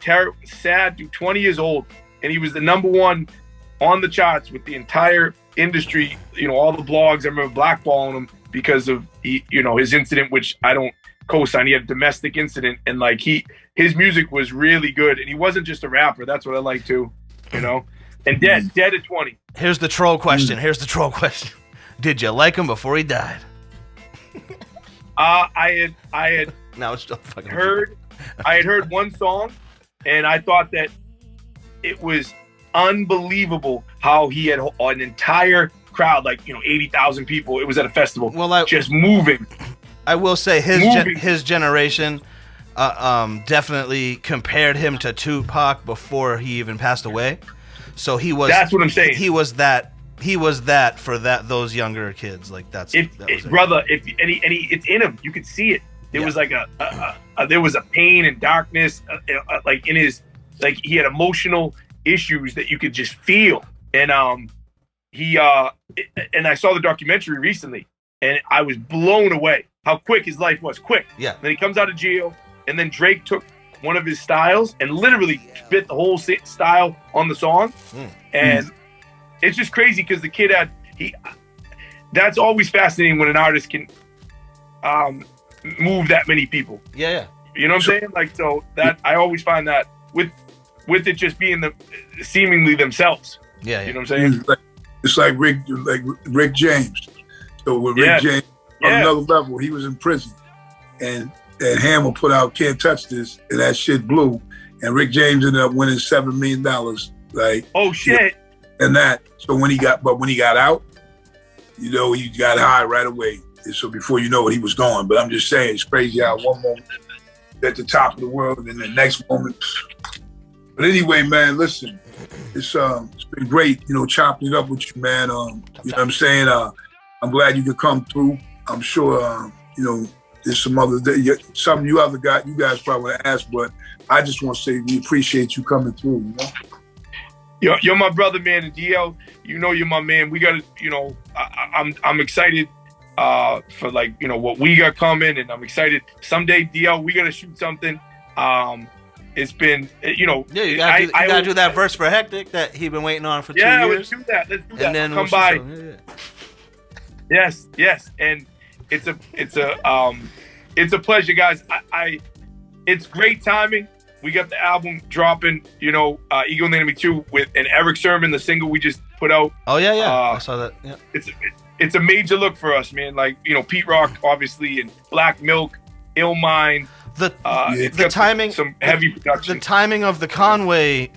terrible, sad dude, 20 years old, and he was the #1 on the charts with the entire industry, all the blogs. I remember blackballing him because of his incident, which I don't co-sign. He had a domestic incident, and like his music was really good, and he wasn't just a rapper. That's what I like too, And dead at 20. Here's the troll question. Did you like him before he died? I had no, it's still fucking heard. I had heard one song, and I thought that it was unbelievable how he had an entire crowd, like 80,000 people. It was at a festival. Well, just moving. I will say his generation definitely compared him to Tupac before he even passed away. So he was. That's what I'm saying. He was that for those younger kids. Like that was brother. It's in him. You could see it. There was like there was a pain and darkness, like in his, like he had emotional issues that you could just feel. And and I saw the documentary recently, and I was blown away how quick his life was. Quick. Yeah. Then he comes out of jail, and then Drake took one of his styles and literally spit the whole style on the song. And it's just crazy because the kid that's always fascinating when an artist can move that many people. Yeah. You know what I'm saying? Like, so that I always find that with it just being seemingly themselves. Yeah. You know what I'm saying? It's like Rick James. So with Rick James on another level, he was in prison, and Hammer put out "Can't Touch This," and that shit blew. And Rick James ended up winning $7 million. Like, oh shit! And that. So when he got out, he got high right away. And so before you know it, he was gone. But I'm just saying, it's crazy how one moment at the top of the world, and the next moment. But anyway, man, listen, it's been great, chopping it up with you, man. You know what I'm saying? I'm glad you could come through. I'm sure, there's something you guys probably want to ask, but I just want to say we appreciate you coming through. You're my brother, man, and DL, you're my man. We got to, I'm excited for what we got coming, and I'm excited. Someday, DL, we got to shoot something. It's been, you gotta do that verse for Hectic that he been waiting on for 2 years. Yeah, let's do that. And then come by. Yes, and it's a pleasure, guys. it's great timing. We got the album dropping, Ego and the Enemy 2 and Eric Sermon, the single we just put out. Oh yeah, I saw that. Yeah. It's a major look for us, man. Like, Pete Rock, obviously, and Black Milk, Ill Mind. The timing, some heavy production. The timing of the Conway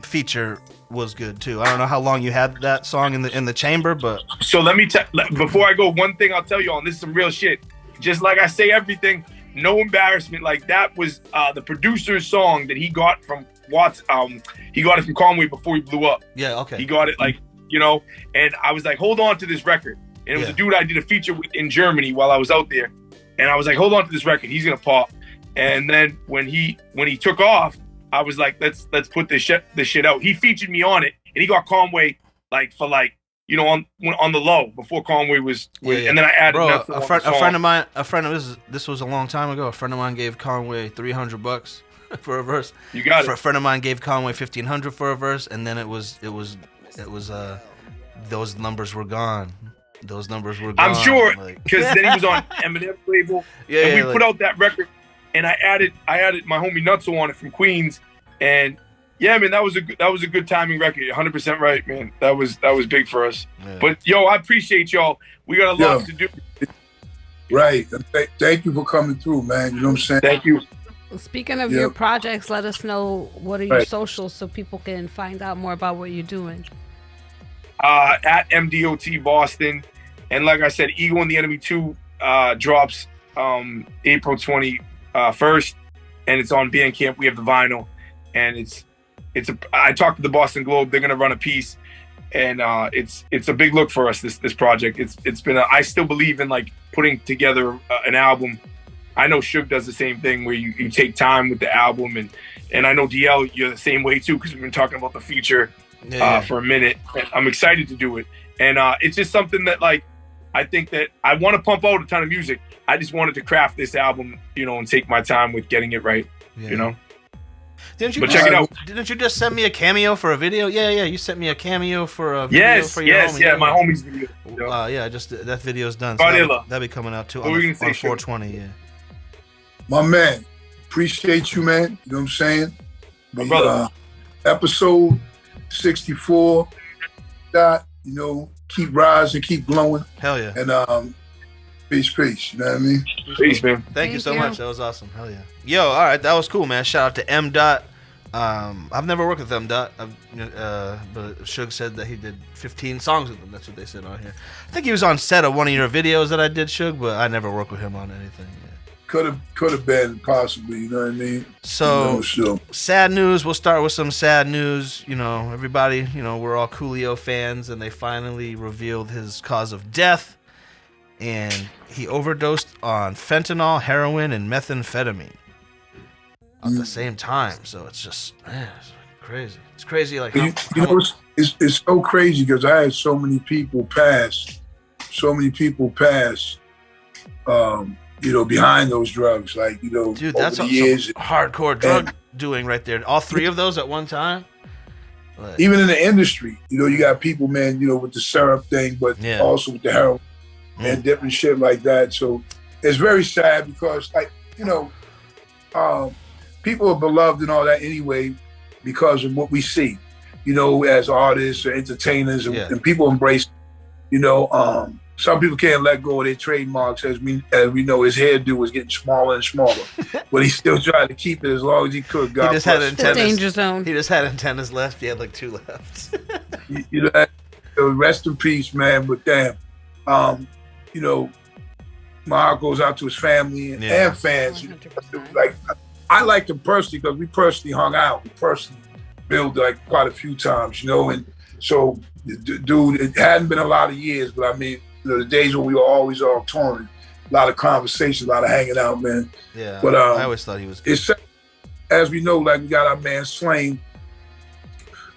feature was good too. I don't know how long you had that song in the chamber, but so let me before I go, one thing I'll tell you all, and this is some real shit. Just like I say everything, no embarrassment. Like, that was the producer's song that he got from Watts. He got it from Conway before he blew up. Yeah, okay. He got it and I was like, hold on to this record. And it was a dude I did a feature with in Germany while I was out there. And I was like, hold on to this record. He's gonna pop. And then when he took off, I was like, let's put this shit out. He featured me on it, and he got Conway on the low before Conway was. And then I added. Bro, a friend of mine, this was a long time ago. A friend of mine gave Conway $300 for a verse. You got it. A friend of mine gave Conway $1,500 for a verse, and then it was those numbers were gone. Those numbers were gone. I'm sure, because then he was on Eminem's label, and we put out that record, and I added my homie Nutso on it from Queens, and yeah, man, that was a good timing record. 100% right, man. That was big for us. Yeah. But I appreciate y'all. We got a lot to do. Right. Thank you for coming through, man. You know what I'm saying? Thank you. Speaking of your projects, let us know what are your socials so people can find out more about what you're doing. At m.dot Boston, and like I said, Ego and the Enemy 2 drops April 21st, and it's on Bandcamp. We have the vinyl, and I talked to the Boston Globe. They're gonna run a piece, and it's a big look for us. This project. It's been I still believe in like putting together an album. I know Suge does the same thing where you take time with the album, and I know DL, you're the same way too, because we've been talking about the feature for a minute. I'm excited to do it, and it's just something that like I think that I want to pump out a ton of music. I just wanted to craft this album, and take my time with getting it right. Didn't you? But check it out. Didn't you just send me a cameo for a video? Yeah. You sent me a cameo for a video for your homie. Yes, my homie's video. That video's done. So that'll be coming out too on 420. Yeah. My man, appreciate you, man. You know what I'm saying? My brother. Episode 64. Keep rising, keep glowing. Hell yeah. And peace. You know what I mean? Peace, man. Thank you so much. That was awesome. Hell yeah. Yo, all right, that was cool, man. Shout out to m.dot. I've never worked with m.dot, but Suge said that he did 15 songs with them. That's what they said on here. I think he was on set of one of your videos that I did, Suge, but I never worked with him on anything. Yeah. Could have been possibly, you know what I mean? So, sad news. We'll start with some sad news. Everybody, we're all Coolio fans, and they finally revealed his cause of death. And he overdosed on fentanyl, heroin, and methamphetamine at the same time. So it's just, man, it's crazy. It's crazy. Like, it's so crazy because I had so many people pass. Behind those drugs, like, dude, that's some hardcore drug doing right there. All three of those at one time. But even in the industry, you got people, man, with the syrup thing, but also with the heroin and different shit like that. So it's very sad because, like, people are beloved and all that anyway because of what we see, as artists or entertainers, and people embrace, some people can't let go of their trademarks. As we know, his hairdo was getting smaller and smaller, but he still tried to keep it as long as he could. God, he just had antennas. Danger zone. He just had antennas left. He had like 2 left. Rest in peace, man. But damn, my heart goes out to his family and fans. 100%. Like, I liked him personally because we personally hung out. We personally built like quite a few times, and so, dude, it hadn't been a lot of years, but I mean. The days when we were always all touring, a lot of conversations, a lot of hanging out, man. Yeah, but I always thought he was good. It's, as we know, like we got our man Slain,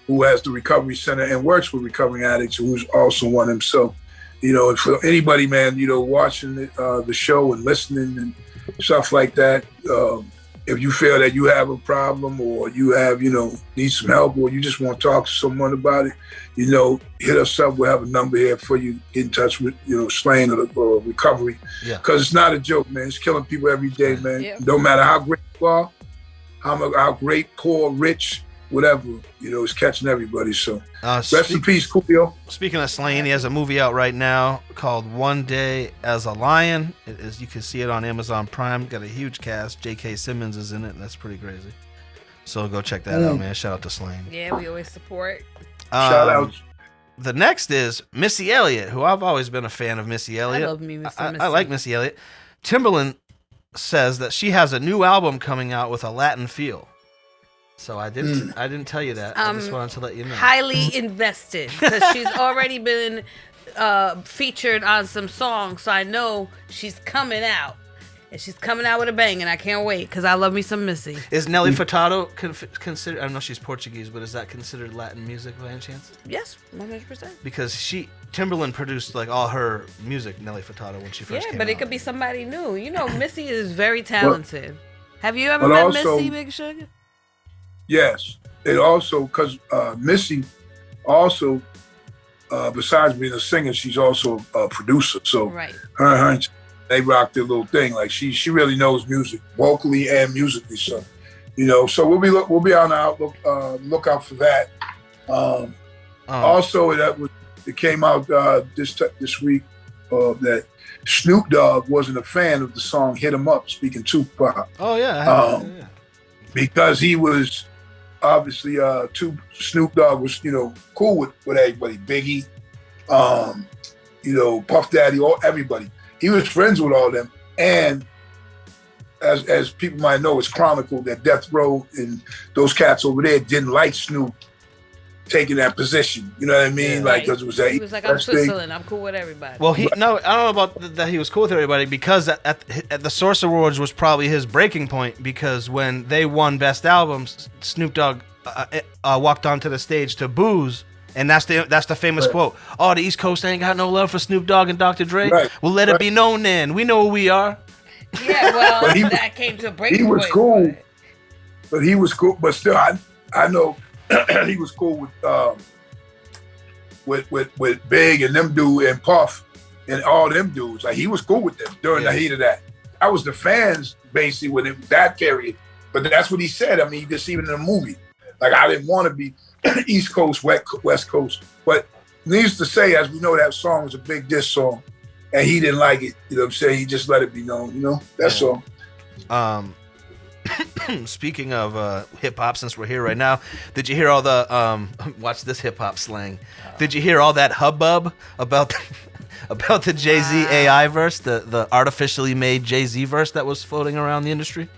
who has the recovery center and works with recovering addicts, who's also one himself. For anybody, man, watching the show and listening and stuff like that, if you feel that you have a problem or you have, need some help or you just want to talk to someone about it, hit us up. We'll have a number here for you. Get in touch with, Slain or recovery. Yeah. Because it's not a joke, man. It's killing people every day, man. Yeah. No matter how great far, how great, poor, rich, whatever, is catching everybody. So rest in peace, Coolio. Speaking of slaying, he has a movie out right now called One Day as a Lion. You can see it on Amazon Prime. Got a huge cast. J.K. Simmons is in it, and that's pretty crazy. So go check that out, man. Shout out to Slain. Yeah, we always support. Shout out. The next is Missy Elliott, who I've always been a fan of Missy Elliott. I love me, Missy. I like Missy Elliott. Timbaland says that she has a new album coming out with a Latin feel. So I didn't tell you that. I just wanted to let you know. Highly invested because she's already been featured on some songs, so I know she's coming out. And she's coming out with a bang, and I can't wait because I love me some Missy. Is Nelly Furtado considered? I know she's Portuguese, but is that considered Latin music by any chance? Yes, 100%. Because Timbaland produced like all her music, Nelly Furtado, when she first came out. Yeah, but it could be somebody new. Missy is very talented. Have you ever met Missy, Big Sugar? Yes, it also because Missy also besides being a singer, she's also a producer. So right. her they rock their little thing. Like she really knows music, vocally and musically. So, so we'll be on the outlook, look out for that. Also, it came out this week that Snoop Dogg wasn't a fan of the song "Hit 'Em Up," speaking Tupac. Oh yeah, because he was obviously Snoop Dogg was cool with everybody, Biggie, Puff Daddy, everybody. He was friends with all of them, and as people might know, it's chronicled that Death Row and those cats over there didn't like Snoop taking that position. You know what I mean? Yeah, like because it was he was like, I'm Switzerland, I'm cool with everybody. Well, I don't know about that he was cool with everybody because at the Source Awards was probably his breaking point because when they won Best Albums, Snoop Dogg walked onto the stage to booze. And that's the famous quote. Oh, the East Coast ain't got no love for Snoop Dogg and Dr. Dre. Right. Well, let it be known then. We know who we are. Yeah, well, that came to a breaking point. He was cool, but he was cool. But still, I know he was cool with Big and them dude and Puff and all them dudes. Like he was cool with them during the heat of that. I was the fans basically with that period. But that's what he said. I mean, just even in the movie, like I didn't want to be East Coast, West Coast. But needless to say, as we know, that song was a big diss song, and he didn't like it. You know what I'm saying? He just let it be known. That's all. Speaking of hip hop, since we're here right now, did you hear all the watch this hip hop slang? Did you hear all that hubbub about the Jay-Z AI verse, the artificially made Jay-Z verse that was floating around the industry?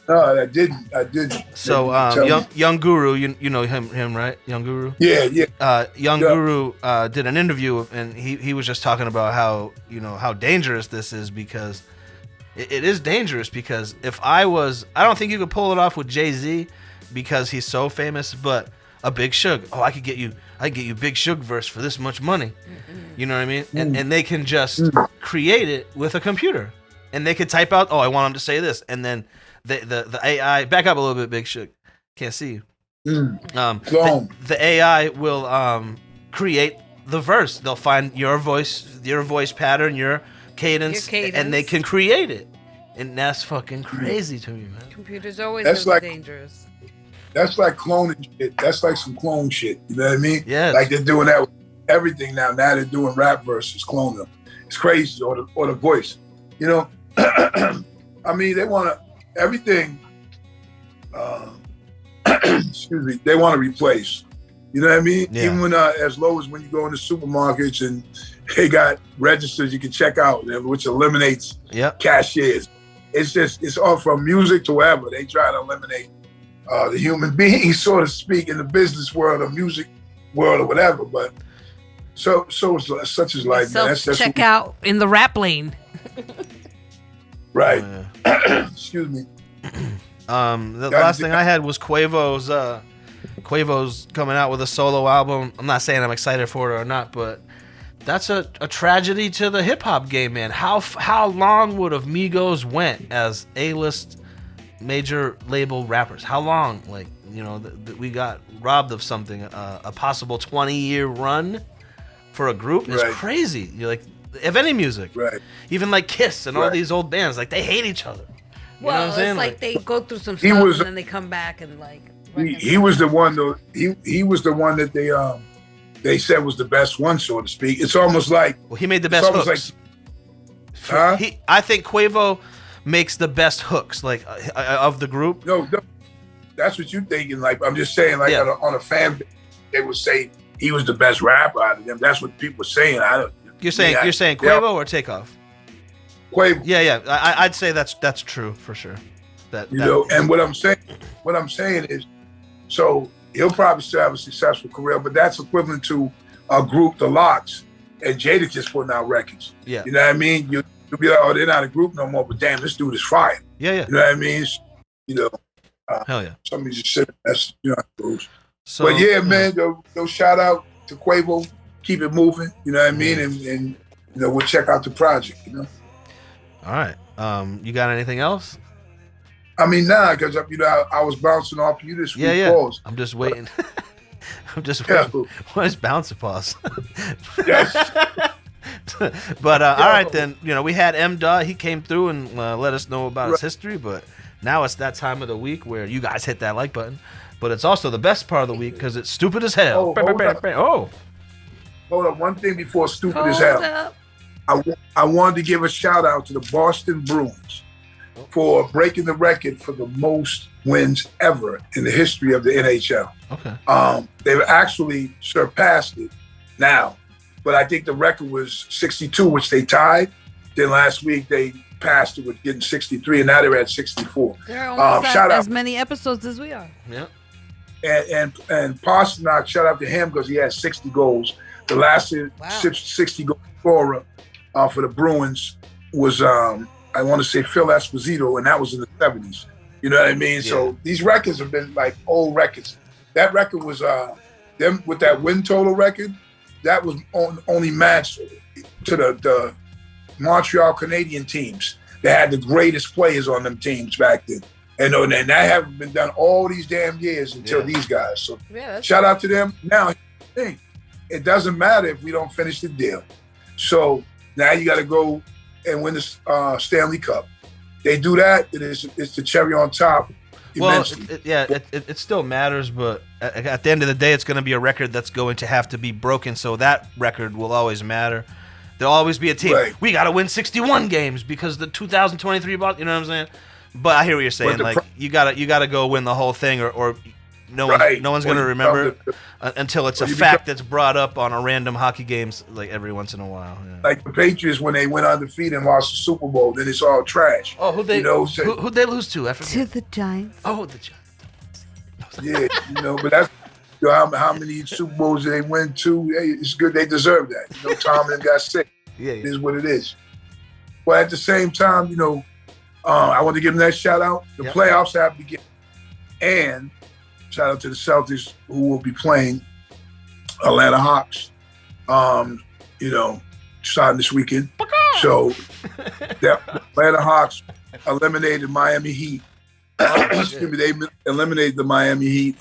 No, I didn't. So, Young Guru, you know him, right? Young Guru? Yeah. Young Guru did an interview, and he was just talking about how dangerous this is because it is dangerous because I don't think you could pull it off with Jay-Z because he's so famous, but a Big Suge, I could get you Big Suge verse for this much money. You know what I mean? And they can just create it with a computer, and they could type out, I want him to say this, and then the AI, back up a little bit, Big Suge. Can't see you. The AI will create the verse. They'll find your voice pattern, your cadence, and they can create it. And that's fucking crazy to me, man. Computers always dangerous. That's like cloning shit. That's like some clone shit. You know what I mean? Yeah. Like they're doing that with everything now. Now they're doing rap verses, clone them. It's crazy. Or the voice. I mean, they want to everything. Excuse me. They want to replace. You know what I mean? Yeah. Even when as low as when you go into supermarkets and they got registers you can check out, which eliminates cashiers. It's all from music to wherever. They try to eliminate the human being, so to speak, in the business world or music world or whatever. But so it's such as life. Check out in the rap lane. Right. Excuse me. The last thing I had was Quavo's coming out with a solo album. I'm not saying I'm excited for it or not, but that's a tragedy to the hip hop game, man. How long would have Migos went as A-list major label rappers? How long? Like, we got robbed of something. A possible 20-year run for a group is crazy. You're like, of any music, right? Even like Kiss and all these old bands, like they hate each other. You know what I'm saying? It's like they go through some He stuff was- and then they come back and like. he was the one though. He was the one that they said was the best one, so to speak. It's almost like he made the best hooks. I think Quavo makes the best hooks, like of the group. No, that's what you're thinking. Like I'm just saying, like on a fan base, they would say he was the best rapper out of them. That's what people are saying. You're saying Quavo or Takeoff? Quavo. Yeah. I'd say that's true for sure. And what I'm saying is, so he'll probably still have a successful career, but that's equivalent to a group, the Lox, and Jada just putting out records. Yeah. You know what I mean? You'll be like, oh, they're not a group no more, but damn, this dude is fire. Yeah. You know what I mean? Hell yeah. Somebody just said that's how it goes. So, but yeah, man, go shout out to Quavo. Keep it moving. You know what I mean? And we'll check out the project. All right. You got anything else? I mean, because I was bouncing off you this week. Yeah. Pause. I'm just waiting. I'm just waiting. What is bounce pause? Yes. But all right then. We had m.dot. He came through and let us know about his history. But now it's that time of the week where you guys hit that like button. But it's also the best part of the week because it's stupid as hell. Hold up. One thing before stupid as hell. I wanted to give a shout out to the Boston Bruins for breaking the record for the most wins ever in the history of the NHL. Okay. They've actually surpassed it now, but I think the record was 62, which they tied. Then last week they passed it with getting 63, and now they're at 64. They're almost at as many episodes as we are. Yeah. And Pasternak, shout out to him because he had 60 goals. The last 60 goal scorer for the Bruins was I want to say Phil Esposito, and that was in the 70s. You know what I mean? Yeah. So these records have been like old records. That record was them with that win total record. That was only matched to the Montreal Canadian teams. They had the greatest players on them teams back then. And that haven't been done all these damn years until these guys. So shout out to them. Now, it doesn't matter if we don't finish the deal. So now you got to go and win the Stanley Cup. They do that, it's the cherry on top. Immensely. Well, it still matters, but at the end of the day, it's going to be a record that's going to have to be broken. So that record will always matter. There'll always be a team. Right. We got to win 61 games because the 2023 ball. You know what I'm saying? But I hear what you're saying. Like you gotta go win the whole thing, or no one's gonna remember until it's a fact that's brought up on a random hockey games like every once in a while. Yeah. Like the Patriots when they went undefeated and lost the Super Bowl, then it's all trash. Oh, who'd they lose to? I forget. To the Giants. Oh, the Giants. Yeah, but that's how many Super Bowls they went to. Hey, it's good. They deserve that. Tomlin got sick. Yeah, it is what it is. But at the same time, I want to give them that shout out. The playoffs have begun. And shout out to the Celtics who will be playing Atlanta Hawks, starting this weekend. So the Atlanta Hawks eliminated Miami Heat. Excuse me, they eliminated the Miami Heat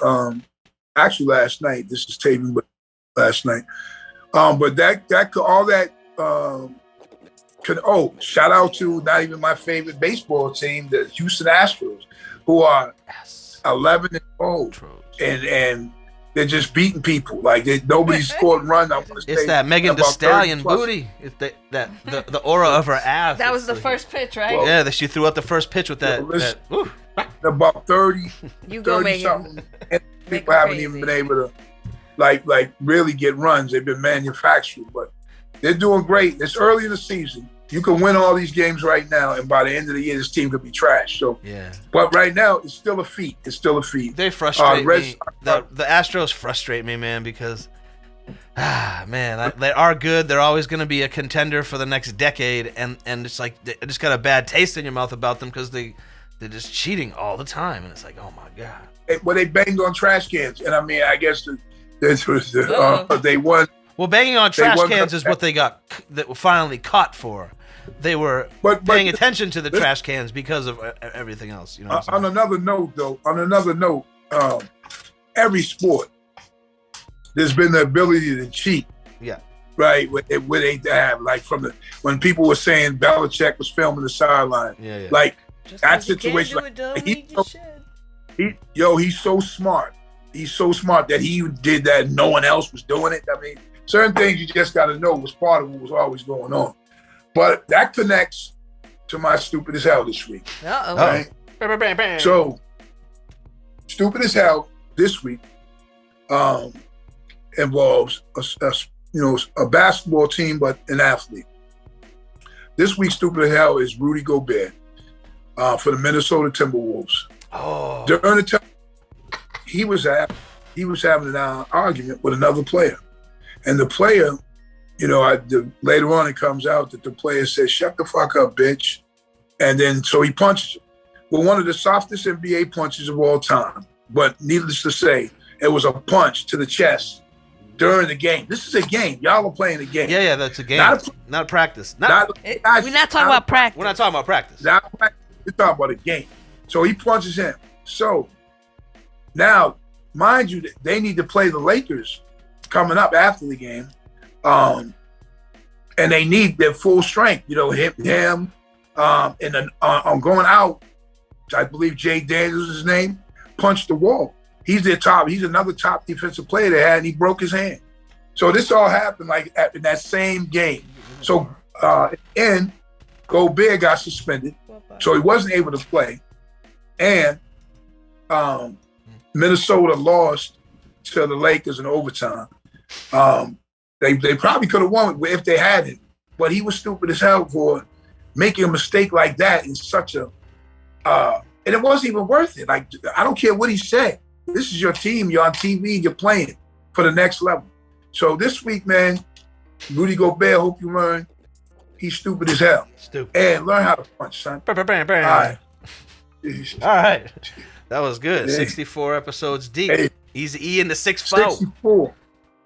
actually last night. This is taping, but last night. But shout out to not even my favorite baseball team, the Houston Astros, who are 11-0, and they're just beating people. Like nobody's scored run. It's that Megan Thee Stallion booty. It's the aura of her ass. That was the first pitch, right? Well, yeah, she threw out the first pitch with that. About 30. You go, Megan. And people haven't even been able to like really get runs. They've been manufactured, but they're doing great. It's early in the season. You can win all these games right now, and by the end of the year, this team could be trash. So, but right now, it's still a feat. They frustrate me. The Astros frustrate me, man, because, they are good. They're always going to be a contender for the next decade, and it's like they just got a bad taste in your mouth about them because they're just cheating all the time, and it's like, oh my god. Well, they banged on trash cans, and I mean, I guess they won. Well, banging on trash cans is what they were finally caught for. They were paying attention to the trash cans because of everything else. On another note, every sport, there's been the ability to cheat. Yeah. Right? Where they have, like when people were saying Belichick was filming the sideline. Yeah. Like Just That 'cause you can't situation, do it don't like, mean you should. he's so smart. He's so smart that he did that and no one else was doing it. I mean, certain things you just got to know was part of what was always going on. But that connects to my stupid as hell this week. Uh-oh. Right? Bam, bam, bam. So, stupid as hell this week involves a basketball team, but an athlete. This week's stupid as hell is Rudy Gobert for the Minnesota Timberwolves. Oh. During the time, he was having an argument with another player, and the player, later on it comes out that the player says, "Shut the fuck up, bitch," and then so he punches him. Well, one of the softest NBA punches of all time, but needless to say, it was a punch to the chest during the game. This is a game. Y'all are playing a game. Yeah, that's a game. Not a practice. We're not talking about practice. We're not talking about practice. We're talking about a game. So he punches him. So now, mind you, they need to play the Lakers coming up after the game. And they need their full strength. Him, and then going out, I believe Jay Daniels is his name, punched the wall. He's another top defensive player they had, and he broke his hand. So this all happened in that same game. So and Gobert got suspended, so he wasn't able to play. And Minnesota lost to the Lakers in overtime. They probably could have won if they had it, but he was stupid as hell for making a mistake like that in such a and it wasn't even worth it. Like, I don't care what he said. This is your team. You're on TV. You're playing for the next level. So this week, man, Rudy Gobert, hope you learn. He's stupid as hell. Stupid. And learn how to punch, son. Bam, bam, bam, bam. All right. All right. That was good. Hey. 64 episodes deep. Hey. He's E in the 6-4. 64.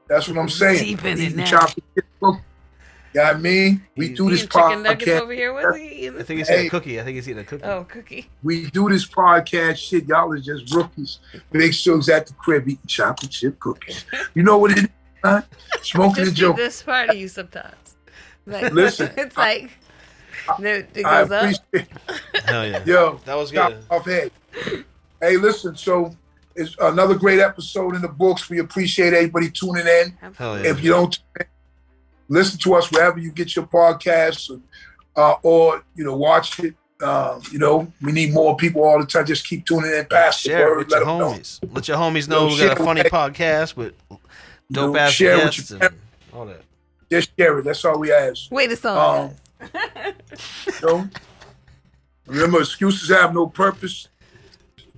That's what I'm saying. Deep in it now. Chocolate chip cookie. You know what I mean? We do this chicken nuggets podcast. over here with he? I think he's eating a cookie. I think he's eating a cookie. Oh, cookie. We do this podcast shit. Y'all are just rookies. Big Shug's at the crib eating chocolate chip cookies. You know what it is, huh? Smoking a Just joke. this part of you sometimes. Like, Listen, it's like it goes I up. appreciate Hell yeah. Yo, That was stop good. off head. Hey, listen, so it's another great episode in the books. We appreciate everybody tuning in. Hell yeah. If you don't listen to us wherever you get your podcasts or watch it, we need more people all the time. Just keep tuning in. Pass the Share it word. with your Let them know. homies. Let your homies know we share got a funny with- podcast with dope ass share with guests your and all that. Just share it. That's all we ask. Wait a song. Remember, excuses have no purpose,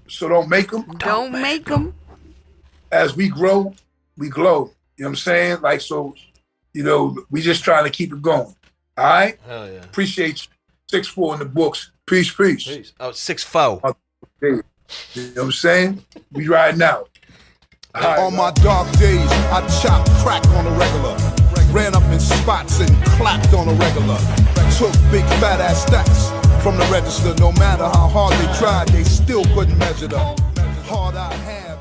so don't make them. Don't make them. As we grow, we glow. You know what I'm saying? Like, so, we just trying to keep it going. All right? Hell yeah. Appreciate you. 6-4 in the books. Peace, peace. Peace. Oh, 6-4. You know what I'm saying? We riding out. All right, On my dark days, I chopped crack on a regular. Ran up in spots and clapped on a regular. Took big fat ass stacks from the register. No matter how hard they tried, they still couldn't measure the hard I have.